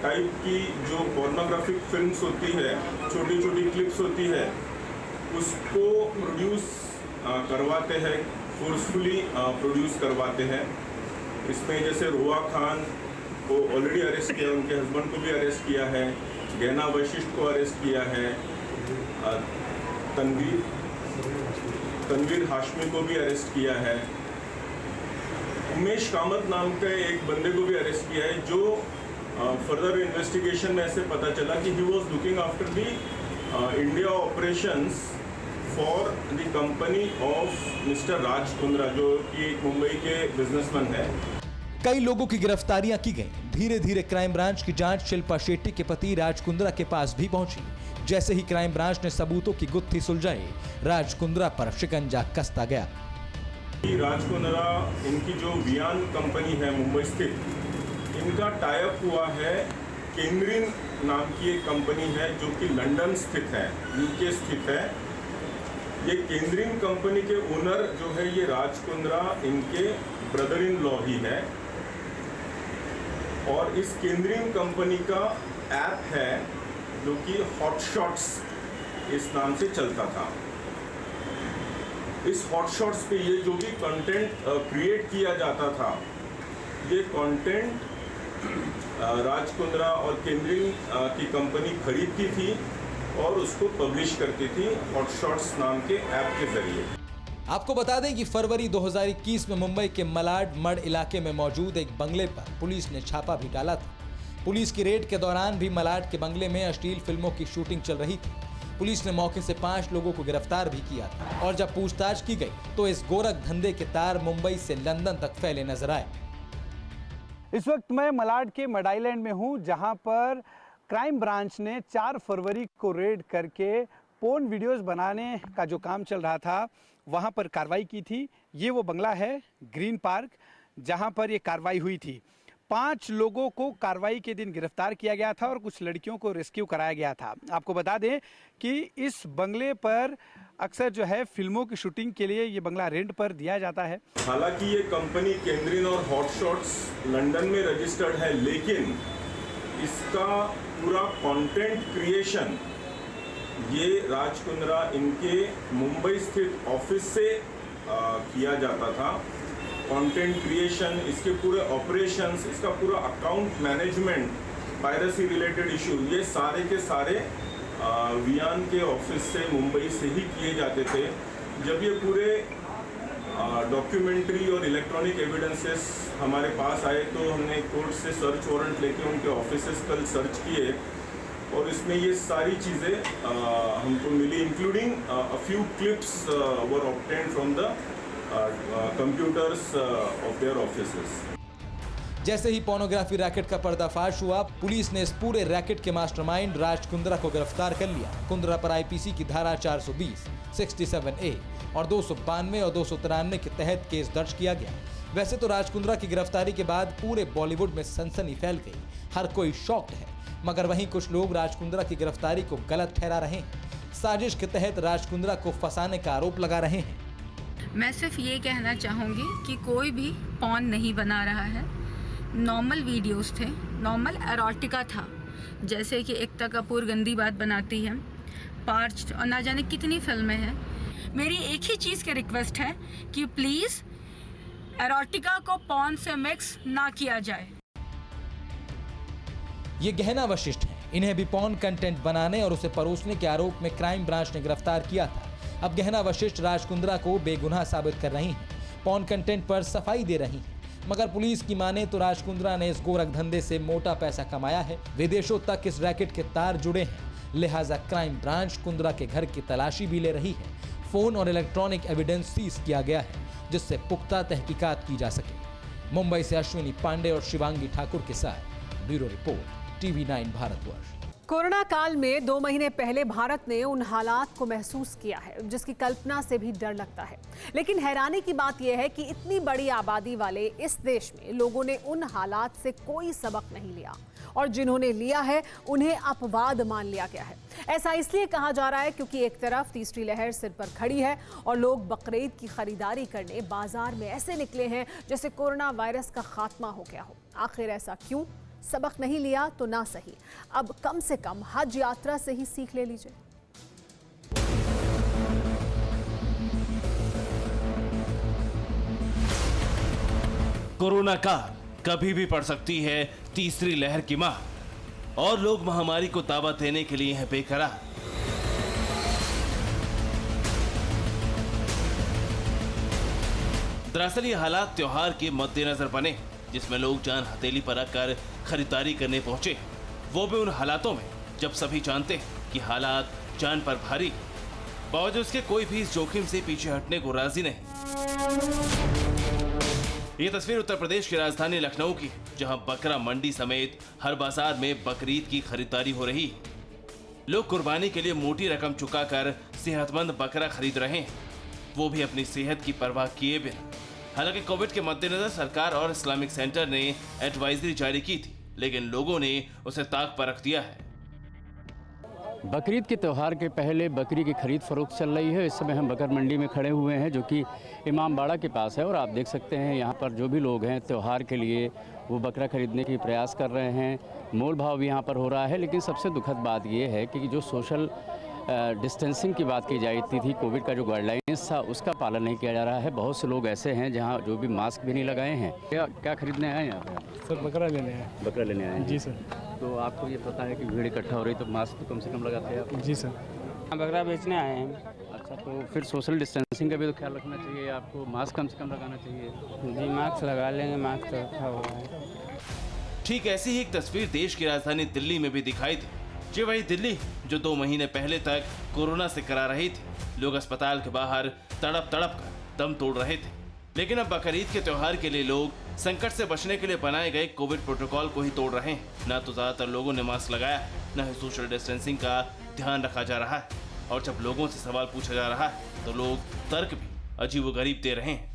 टाइप की जो पोर्नोग्राफिक फिल्म्स होती है, छोटी छोटी क्लिप्स होती है, उसको प्रोड्यूस करवाते हैं, फोर्सफुली प्रोड्यूस करवाते हैं। इसमें जैसे रोआ खान को ऑलरेडी अरेस्ट किया, उनके हस्बैंड को भी अरेस्ट किया है, गहना वशिष्ठ को अरेस्ट किया है, तनवीर हाशमी को भी अरेस्ट किया है, उमेश कामत नाम के एक बंदे को भी अरेस्ट किया है, जो फर्दर इन्वेस्टिगेशन में ऐसे पता चला कि he was looking after the India operations for the company of mister Raj Kundra, जो कि एक मुंबई के बिजनेसमैन है। कई लोगों की गिरफ्तारियां की गई। धीरे धीरे क्राइम ब्रांच की जांच शिल्पा शेट्टी के पति राज कुंद्रा के पास भी पहुंची। जैसे ही क्राइम ब्रांच ने सबूतों की गुत्थी सुलझाई, राज कुंद्रा पर शिकंजा कसता गया। राज कुंद्रा, इनकी जो वियान कंपनी है मुंबई स्थित, इनका टाई अप हुआ है केंद्रीन नाम की एक कंपनी है जो कि लंदन स्थित है, यूके स्थित है। ये केंद्रीन कंपनी के ओनर जो है ये राज कुंद्रा, इनके ब्रदर इन लॉ ही है। और इस केंद्रीन कंपनी का ऐप है जो कि हॉट शॉट्स इस नाम से चलता था। इस हॉट शॉट्स पे ये जो भी कंटेंट क्रिएट किया जाता था, ये कंटेंट राज कुंद्रा और केंद्रीन की कंपनी खरीदती थी और उसको पब्लिश करती थी हॉट शॉट्स नाम के ऐप के जरिए। आपको बता दें कि फरवरी 2021 में मुंबई के मलाड मड इलाके में मौजूद एक बंगले पर पुलिस ने छापा भी डाला था। पुलिस की रेड के दौरान भी मलाड के बंगले में अश्लील फिल्मों की शूटिंग चल रही थी। पुलिस ने मौके से 5 लोगों को गिरफ्तार भी किया था और जब पूछताछ की गई तो इस गोरख धंधे के तार मुंबई से लंदन तक फैले नजर आए। इस वक्त मैं मलाड के मड आइलैंड में हूं, जहां पर क्राइम ब्रांच ने 4 फरवरी को रेड करके पोर्न वीडियोस बनाने का जो काम चल रहा था वहां पर कार्रवाई की थी। ये वो बंगला है ग्रीन पार्क, जहां पर ये कार्रवाई हुई थी। 5 लोगों को कार्रवाई के दिन गिरफ्तार किया गया था और कुछ लड़कियों को रेस्क्यू कराया गया था। आपको बता दें कि इस बंगले पर अक्सर जो है फिल्मों की शूटिंग के लिए ये बंगला रेंट पर दिया जाता है। हालांकि ये कंपनी केंद्रीन और हॉट शॉट्स लंदन में रजिस्टर्ड है, लेकिन इसका पूरा कंटेंट क्रिएशन ये राज कुंद्रा इनके मुंबई स्थित ऑफिस से किया जाता था। कंटेंट क्रिएशन, इसके पूरे ऑपरेशंस, इसका पूरा account management, piracy related issue, ये सारे के सारे वियान के ऑफिस से मुंबई से ही किए जाते थे। जब ये पूरे डॉक्यूमेंट्री और इलेक्ट्रॉनिक एविडेंसेस हमारे पास आए तो हमने कोर्ट से सर्च वारंट लेके उनके ऑफिसेस कल सर्च किए और इसमें ये सारी चीज़ें हमको मिली, including a few clips were obtained from the computers of their offices. जैसे ही पोर्नोग्राफी रैकेट का पर्दाफाश हुआ, पुलिस ने इस पूरे रैकेट के मास्टरमाइंड राज कुंद्रा को गिरफ्तार कर लिया। कुंद्रा पर आईपीसी की धारा 420, 67A और 292 और 293 के तहत केस दर्ज किया गया। वैसे तो राज कुंद्रा की गिरफ्तारी के बाद पूरे बॉलीवुड में सनसनी फैल गई, हर कोई शॉक्ड है, मगर वहीं कुछ लोग राज कुंद्रा की गिरफ्तारी को गलत ठहरा रहे हैं। साजिश के तहत राज कुंद्रा को फंसाने का आरोप लगा रहे हैं। मैं सिर्फ ये कहना चाहूँगी कि कोई भी पॉर्न नहीं बना रहा है। नॉर्मल वीडियोस थे, नॉर्मल एरोटिका था, जैसे कि एकता कपूर गंदी बात बनाती है, पार्च और ना जाने कितनी फिल्में हैं। मेरी एक ही चीज़ की रिक्वेस्ट है कि प्लीज़ एरोटिका को पॉर्न से मिक्स ना किया जाए। ये गहना वशिष्ठ हैं, इन्हें भी पॉर्न कंटेंट बनाने और उसे परोसने के आरोप में क्राइम ब्रांच ने गिरफ्तार किया था। अब गहना वशिष्ठ राज कुंद्रा को बेगुनाह साबित कर रही हैं, पॉर्न कंटेंट पर सफाई दे रही हैं। मगर पुलिस की माने तो राज कुंद्रा ने इस गोरख धंधे से मोटा पैसा कमाया है, विदेशों तक इस रैकेट के तार जुड़े हैं। लिहाजा क्राइम ब्रांच कुंद्रा के घर की तलाशी भी ले रही है। फोन और इलेक्ट्रॉनिक एविडेंस सीज किया गया है, जिससे पुख्ता तहकीकात की जा सके। मुंबई से अश्विनी पांडे और शिवांगी ठाकुर के साथ bureau report, TV9 Bharatvarsh. Corona काल में 2 महीने पहले भारत ने उन हालात को महसूस किया है जिसकी कल्पना से भी डर लगता है। लेकिन हैरानी की बात यह है कि इतनी बड़ी आबादी वाले इस देश में लोगों ने उन हालात से कोई सबक नहीं लिया और जिन्होंने लिया है उन्हें अपवाद मान लिया गया है। ऐसा इसलिए कहा जा रहा है क्योंकि एक तरफ तीसरी लहर सिर पर खड़ी है और लोग बकरीद की खरीदारी करने बाजार में ऐसे निकले हैं जैसे कोरोना वायरस का खात्मा हो गया हो। आखिर ऐसा क्यों? सबक नहीं लिया तो ना सही, अब कम से कम हज यात्रा से ही सीख ले लीजिए। कोरोना काल कभी भी पड़ सकती है तीसरी लहर की मार और लोग महामारी को दावा देने के लिए हैं बेकरार। दरअसल ये हालात त्योहार के मद्देनजर बने, जिसमें लोग जान हथेली पर रखकर खरीदारी करने पहुंचे, वो भी उन हालातों में जब सभी जानते हैं कि हालात जान पर भारी, बावजूद उसके कोई भी इस जोखिम से पीछे हटने को राजी नहीं। ये तस्वीर उत्तर प्रदेश की राजधानी लखनऊ की, जहां बकरा मंडी समेत हर बाजार में बकरीद की खरीदारी हो रही है। लोग कुर्बानी के लिए मोटी रकम चुकाकर सेहतमंद बकरा खरीद रहे हैं, वो भी अपनी सेहत की परवाह किए बिना। हालांकि कोविड के मद्देनजर सरकार और इस्लामिक सेंटर ने एडवाइजरी जारी की थी, लेकिन लोगों ने उसे ताक पर रख दिया है। बकरीद के त्यौहार के पहले बकरी की खरीद फरोख्त चल रही है। इस समय हम बकर मंडी में खड़े हुए हैं जो कि इमाम बाड़ा के पास है और आप देख सकते हैं यहाँ पर जो भी लोग हैं त्यौहार के लिए वो बकरा खरीदने की प्रयास कर रहे हैं। मोल भाव भी यहाँ पर हो रहा है, लेकिन सबसे दुखद बात ये है कि जो सोशल डिस्टेंसिंग की बात की जाती थी, कोविड का जो गाइडलाइंस था उसका पालन नहीं किया जा रहा है। बहुत से लोग ऐसे हैं जहाँ जो भी मास्क भी नहीं लगाए हैं। क्या खरीदने आए यहाँ पर? सर बकरा लेने आए। बकरा लेने आए हैं जी सर। तो आपको ये पता है कि भीड़ इकट्ठा हो रही तो मास्क तो कम से कम लगाते हैं आप? जी सर। बकरा बेचने आए हैं। अच्छा, तो फिर सोशल डिस्टेंसिंग का भी तो ख्याल रखना चाहिए आपको, मास्क कम से कम लगाना चाहिए। जी मास्क लगा लेंगे, मास्क तो रखा हुआ है। ठीक ऐसी ही एक तस्वीर देश की राजधानी दिल्ली में भी दिखाई थी। जी वही दिल्ली जो 2 महीने पहले तक कोरोना से करा रही थी। लोग अस्पताल के बाहर तड़प तड़प कर दम तोड़ रहे थे, लेकिन अब बकरीद के त्योहार के लिए लोग संकट से बचने के लिए बनाए गए कोविड प्रोटोकॉल को ही तोड़ रहे हैं। न तो ज्यादातर लोगों ने मास्क लगाया, न ही सोशल डिस्टेंसिंग का ध्यान रखा जा रहा है। और जब लोगों से सवाल पूछा जा रहा है तो लोग तर्क भी अजीबोगरीब दे रहे हैं।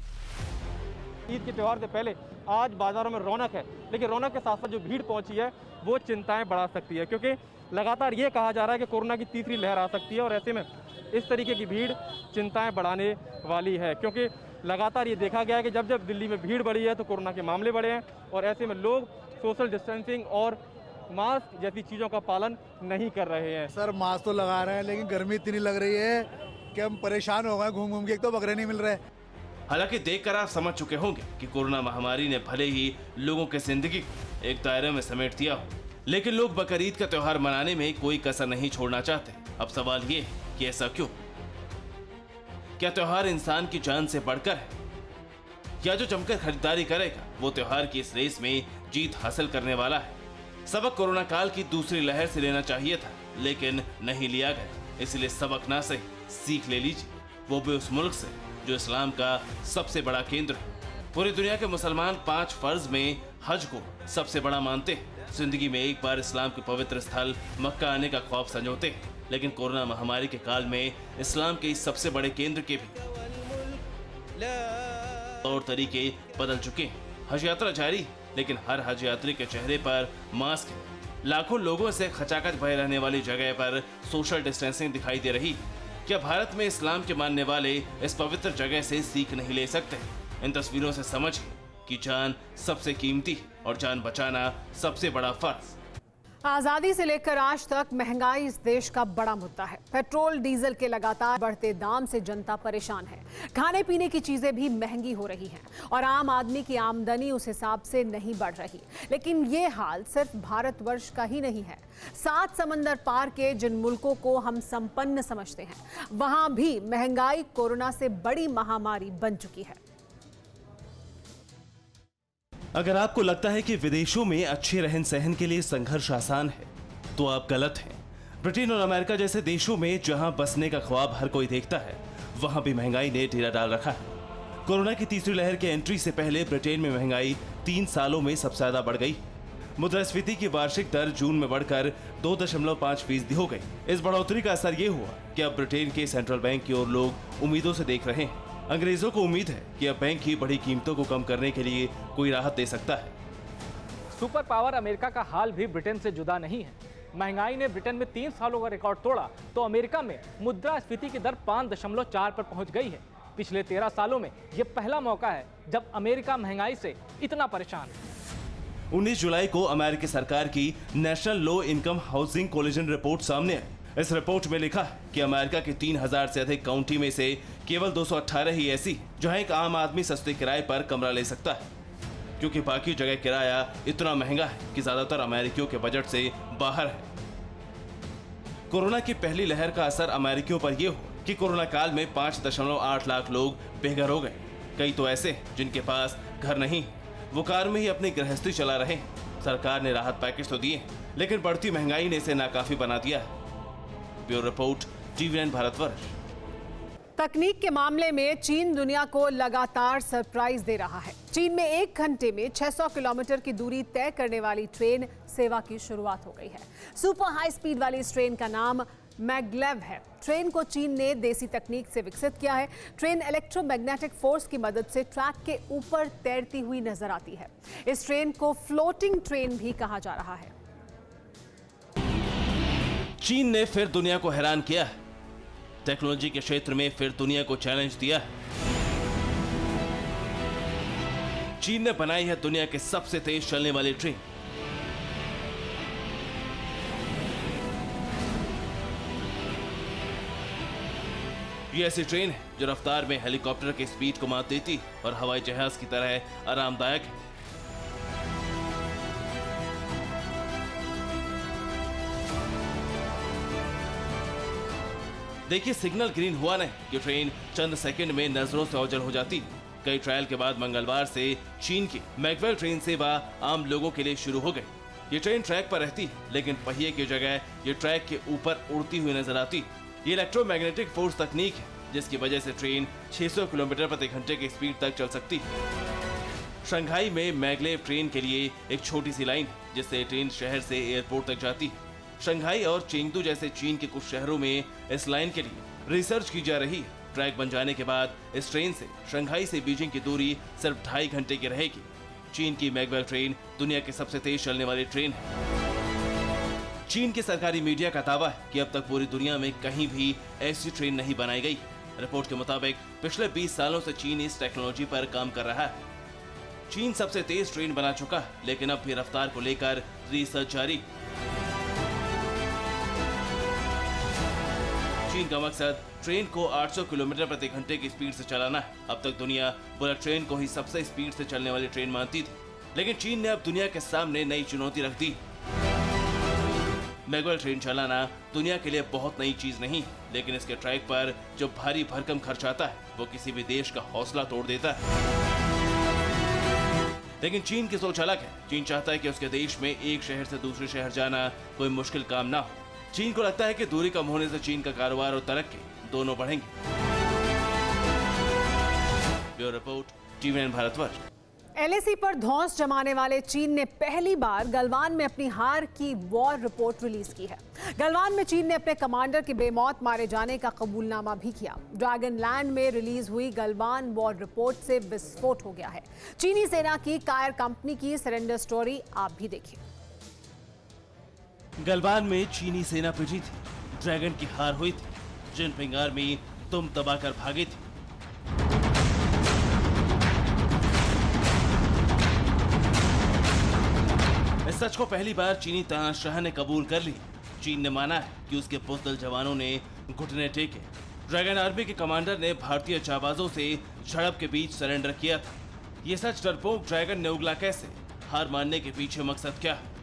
ईद के त्यौहार से पहले आज बाजारों में रौनक है, लेकिन रौनक के साथ साथ जो भीड़ पहुंची है वो चिंताएं बढ़ा सकती है, क्योंकि लगातार ये कहा जा रहा है कि कोरोना की तीसरी लहर आ सकती है और ऐसे में इस तरीके की भीड़ चिंताएं बढ़ाने वाली है। क्योंकि लगातार ये देखा गया है कि जब जब दिल्ली में भीड़ बढ़ी है तो कोरोना के मामले बढ़े हैं और ऐसे में लोग सोशल डिस्टेंसिंग और मास्क जैसी चीज़ों का पालन नहीं कर रहे हैं। सर मास्क तो लगा रहे हैं लेकिन गर्मी इतनी लग रही है कि हम परेशान हो गए घूम घूम के, एक तो बकरे नहीं मिल रहे। हालांकि देखकर आप समझ चुके होंगे कि कोरोना महामारी ने भले ही लोगों की जिंदगी को एक दायरे में समेट दिया हो, लेकिन लोग बकरीद का त्योहार मनाने में कोई कसर नहीं छोड़ना चाहते। अब सवाल ये है कि ऐसा क्यों? क्या त्योहार इंसान की जान से बढ़कर है, या जो जमकर खरीदारी करेगा वो त्योहार की इस रेस में जीत हासिल करने वाला है? सबक कोरोना काल की दूसरी लहर से लेना चाहिए था, लेकिन नहीं लिया गया। इसलिए सबक ना सही सीख ले लीजिए, वो भी उस मुल्क से जो इस्लाम का सबसे बड़ा केंद्र है। पूरी दुनिया के मुसलमान 5 फर्ज में हज को सबसे बड़ा मानते हैं। जिंदगी में एक बार इस्लाम के पवित्र स्थल मक्का आने का ख्वाब संजोते हैं, लेकिन कोरोना महामारी के काल में इस्लाम के इस सबसे बड़े केंद्र के भी तौर तरीके बदल चुके हैं। हज यात्रा जारी, लेकिन हर हज यात्री के चेहरे पर मास्क है। लाखों लोगों से खचाखच भरे रहने वाली जगह पर सोशल डिस्टेंसिंग दिखाई दे रही। क्या भारत में इस्लाम के मानने वाले इस पवित्र जगह से सीख नहीं ले सकते? इन तस्वीरों से समझिए कि जान सबसे कीमती है और जान बचाना सबसे बड़ा फर्ज। आजादी से लेकर आज तक महंगाई इस देश का बड़ा मुद्दा है। पेट्रोल डीजल के लगातार बढ़ते दाम से जनता परेशान है। खाने पीने की चीजें भी महंगी हो रही हैं और आम आदमी की आमदनी उस हिसाब से नहीं बढ़ रही। लेकिन ये हाल सिर्फ भारतवर्ष का ही नहीं है। 7 समंदर पार के जिन मुल्कों को हम संपन्न समझते हैं, वहां भी महंगाई कोरोना से बड़ी महामारी बन चुकी है। अगर आपको लगता है कि विदेशों में अच्छे रहन सहन के लिए संघर्ष आसान है, तो आप गलत हैं। ब्रिटेन और अमेरिका जैसे देशों में जहां बसने का ख्वाब हर कोई देखता है, वहां भी महंगाई ने डेरा डाल रखा है। कोरोना की तीसरी लहर के एंट्री से पहले ब्रिटेन में महंगाई 3 सालों में सबसे ज्यादा बढ़ गई। मुद्रास्फीति की वार्षिक दर जून में बढ़कर 2.5% हो गई। इस बढ़ोतरी का असर ये हुआ कि अब ब्रिटेन के सेंट्रल बैंक की ओर लोग उम्मीदों से देख रहे हैं। अंग्रेजों को उम्मीद है कि अब बैंक ही बढ़ी कीमतों को कम करने के लिए कोई राहत दे सकता है। सुपर पावर अमेरिका का हाल भी ब्रिटेन से जुदा नहीं है। महंगाई ने ब्रिटेन में 3 सालों का रिकॉर्ड तोड़ा तो अमेरिका में मुद्रास्फीति की दर 5.4 पर पहुंच गई है। पिछले 13 सालों में यह पहला मौका है जब अमेरिका महंगाई से इतना परेशान है। 19 जुलाई को अमेरिकी सरकार की national low income housing collision report सामने आई। इस रिपोर्ट में लिखा है कि अमेरिका की 3000 से अधिक काउंटी में से केवल 218 ही ऐसी जहां एक आम आदमी सस्ते किराए पर कमरा ले सकता है, क्योंकि बाकी जगह किराया इतना महंगा है कि ज्यादातर अमेरिकियों के बजट से बाहर है। कोरोना की पहली लहर का असर अमेरिकियों पर यह हुआ कि कोरोना काल में 5.8 लाख लोग बेघर हो गए। कई तो ऐसे हैं जिनके पास घर नहीं, वो कार में ही अपनी गृहस्थी चला रहे हैं। सरकार ने राहत पैकेज तो दिए, लेकिन बढ़ती महंगाई ने इसे नाकाफी बना दिया है। Bureau report, TVN Bharatvarsh. तकनीक के मामले में चीन दुनिया को लगातार सरप्राइज दे रहा है। चीन में 1 घंटे में 600 किलोमीटर की दूरी तय करने वाली ट्रेन सेवा की शुरुआत हो गई है। सुपर हाई स्पीड वाली इस ट्रेन का नाम मैगलेव है। ट्रेन को चीन ने देसी तकनीक से विकसित किया है। ट्रेन इलेक्ट्रोमैग्नेटिक फोर्स की मदद से ट्रैक के ऊपर तैरती हुई नजर आती है। इस ट्रेन को फ्लोटिंग ट्रेन भी कहा जा रहा है। चीन ने फिर दुनिया को हैरान किया है। टेक्नोलॉजी के क्षेत्र में फिर दुनिया को चैलेंज दिया है। चीन ने बनाई है दुनिया के सबसे तेज चलने वाली ट्रेन। ये ऐसी ट्रेन है जो रफ्तार में हेलीकॉप्टर की स्पीड को मात देती और हवाई जहाज की तरह आरामदायक है। देखिए, सिग्नल ग्रीन हुआ नहीं कि ट्रेन चंद सेकंड में नजरों से ओझल हो जाती है। कई ट्रायल के बाद मंगलवार से चीन की मैगवेल ट्रेन सेवा आम लोगों के लिए शुरू हो गई। ये ट्रेन ट्रैक पर रहती है, लेकिन पहिए की जगह ये ट्रैक के ऊपर उड़ती हुई नजर आती है। ये इलेक्ट्रोमैग्नेटिक फोर्स तकनीक है, जिसकी वजह से ट्रेन 600 किलोमीटर प्रति घंटे की स्पीड तक चल सकती है। शंघाई में मैगलेव ट्रेन के लिए एक छोटी सी लाइन है, जिससे ट्रेन शहर से एयरपोर्ट तक जाती है। शंघाई और चेंगतू जैसे चीन के कुछ शहरों में इस लाइन के लिए रिसर्च की जा रही है। ट्रैक बन जाने के बाद इस ट्रेन से शंघाई से बीजिंग की दूरी सिर्फ 2.5 घंटे की रहेगी। चीन की मैगवेल ट्रेन दुनिया की सबसे तेज चलने वाली ट्रेन है। चीन के सरकारी मीडिया का दावा है कि अब तक पूरी दुनिया में कहीं भी ऐसी ट्रेन नहीं बनाई गई। रिपोर्ट के मुताबिक पिछले 20 सालों से चीन इस टेक्नोलॉजी पर काम कर रहा है। चीन सबसे तेज ट्रेन बना चुका है, लेकिन अब भी रफ्तार को लेकर रिसर्च जारी। चीन का मकसद ट्रेन को 800 किलोमीटर प्रति घंटे की स्पीड से चलाना है। अब तक दुनिया बुलेट ट्रेन को ही सबसे स्पीड से चलने वाली ट्रेन मानती थी, लेकिन चीन ने अब दुनिया के सामने नई चुनौती रख दी। मैनुअल ट्रेन चलाना दुनिया के लिए बहुत नई चीज नहीं, लेकिन इसके ट्रैक पर जो भारी भरकम खर्च आता है वो किसी भी देश का हौसला तोड़ देता है। लेकिन चीन की सोच अलग है। चीन चाहता है कि उसके देश में एक शहर से दूसरे शहर जाना कोई मुश्किल काम ना हो। चीन को लगता है कि दूरी कम होने से चीन का कारोबार और तरक्की दोनों बढ़ेंगे। Bureau report, TV9 Bharatvarsh. LAC पर धौंस जमाने वाले चीन ने पहली बार गलवान में अपनी हार की वॉर रिपोर्ट रिलीज की है। गलवान में चीन ने अपने कमांडर के बेमौत मारे जाने का कबूलनामा भी किया। ड्रैगन लैंड में रिलीज हुई गलवान वॉर रिपोर्ट से विस्फोट हो गया है। चीनी सेना की कायर कंपनी की सरेंडर स्टोरी आप भी देखिए। गलवान में चीनी सेना पिटी थी, ड्रैगन की हार हुई थी, जिनपिंग आर्मी तुम दबाकर भागी थी। इस सच को पहली बार चीनी तानाशाह ने कबूल कर लिया। चीन ने माना है कि उसके बुज़दिल जवानों ने घुटने टेके। ड्रैगन आर्मी के कमांडर ने भारतीय जाबाजों से झड़प के बीच सरेंडर किया था। ये सच डरपोक ड्रैगन ने उगला कैसे? हार मानने के पीछे मकसद क्या है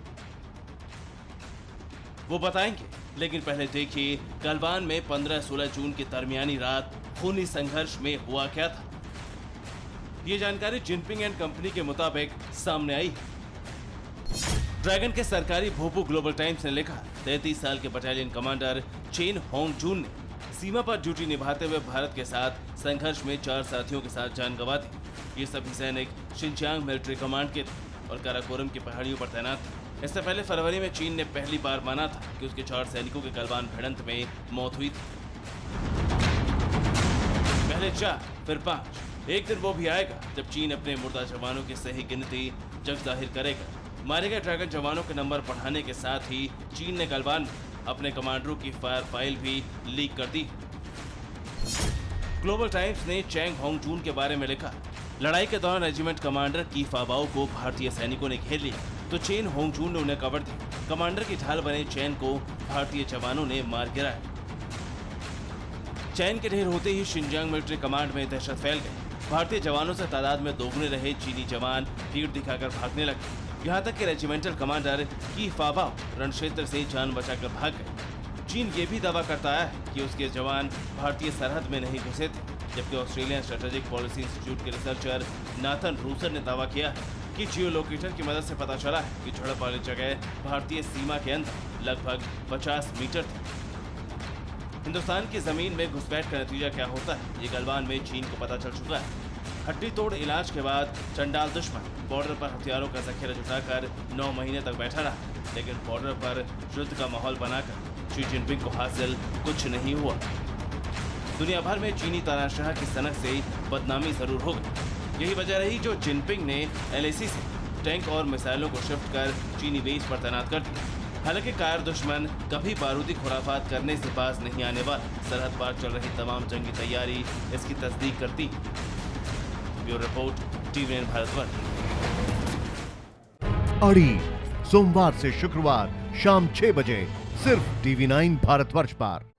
वो बताएंगे, लेकिन पहले देखिए गलवान में 15-16 जून की दरमियानी रात खूनी संघर्ष में हुआ क्या था। ये जानकारी जिनपिंग एंड कंपनी के मुताबिक सामने आई है। ड्रैगन के सरकारी भोपू ग्लोबल टाइम्स ने लिखा, 33 साल के बटालियन कमांडर चेन होंग जून ने सीमा पर ड्यूटी निभाते हुए भारत के साथ संघर्ष में 4 साथियों के साथ जान गंवा दी। ये सभी सैनिक शिनचांग मिलिट्री कमांड के थे और काराकोरम की पहाड़ियों पर तैनात थे। इससे पहले फरवरी में चीन ने पहली बार माना था कि उसके 4 सैनिकों के गलवान भिड़ंत में मौत हुई थी। पहले 4 फिर 5। एक दिन वो भी आएगा जब चीन अपने मुर्दा जवानों की सही गिनती जग जाहिर करेगा। मारे गए ड्रैगन जवानों के नंबर बढ़ाने के साथ ही चीन ने गलवान में अपने कमांडरों की फायर फाइल भी लीक कर दी। ग्लोबल टाइम्स ने चैंग होंग जून के बारे में लिखा, लड़ाई के दौरान रेजिमेंट कमांडर की फाबाओ को भारतीय सैनिकों ने घेर लिया तो चेन होंग जून ने उन्हें कवर दी। कमांडर की ढाल बने चैन को भारतीय जवानों ने मार गिराया। चैन के ढेर होते ही शिनजांग मिलिट्री कमांड में दहशत फैल गई। भारतीय जवानों से तादाद में दोगुने रहे चीनी जवान भीड़ दिखाकर भागने लगे। यहाँ तक कि रेजिमेंटल कमांडर की फाबाओ रण क्षेत्र से जान बचाकर भाग गए। चीन ये भी दावा करता है कि उसके जवान भारतीय सरहद में नहीं घुसे थे, जबकि ऑस्ट्रेलियन स्ट्रेटेजिक पॉलिसी इंस्टीट्यूट के रिसर्चर नाथन रूसर ने दावा किया है कि जियो लोकेटर की मदद से पता चला है कि झड़प वाली जगह भारतीय सीमा के अंदर लगभग 50 मीटर थी। हिंदुस्तान की जमीन में घुसपैठ का नतीजा क्या होता है, ये गलवान में चीन को पता चल चुका है। हड्डी तोड़ इलाज के बाद चंडाल दुश्मन बॉर्डर पर हथियारों का जखीरा जुटाकर 9 महीने तक बैठा रहा, लेकिन बॉर्डर पर युद्ध का माहौल बनाकर शी जिनपिंग को हासिल कुछ नहीं हुआ। दुनिया भर में चीनी तानाशाह की सनक से बदनामी जरूर हो गई। यही वजह रही जो जिनपिंग ने LAC से टैंक और मिसाइलों को शिफ्ट कर चीनी बेस पर तैनात कर दिया। हालांकि कायर दुश्मन कभी बारूदी खुराफात करने से बाज नहीं आने वाला। सरहद पार चल रही तमाम जंगी तैयारी इसकी तस्दीक करती। Bureau report, TV9 Bharatvarsh. अड़ी सोमवार से शुक्रवार शाम 6 बजे सिर्फ TV9 भारतवर्ष पर।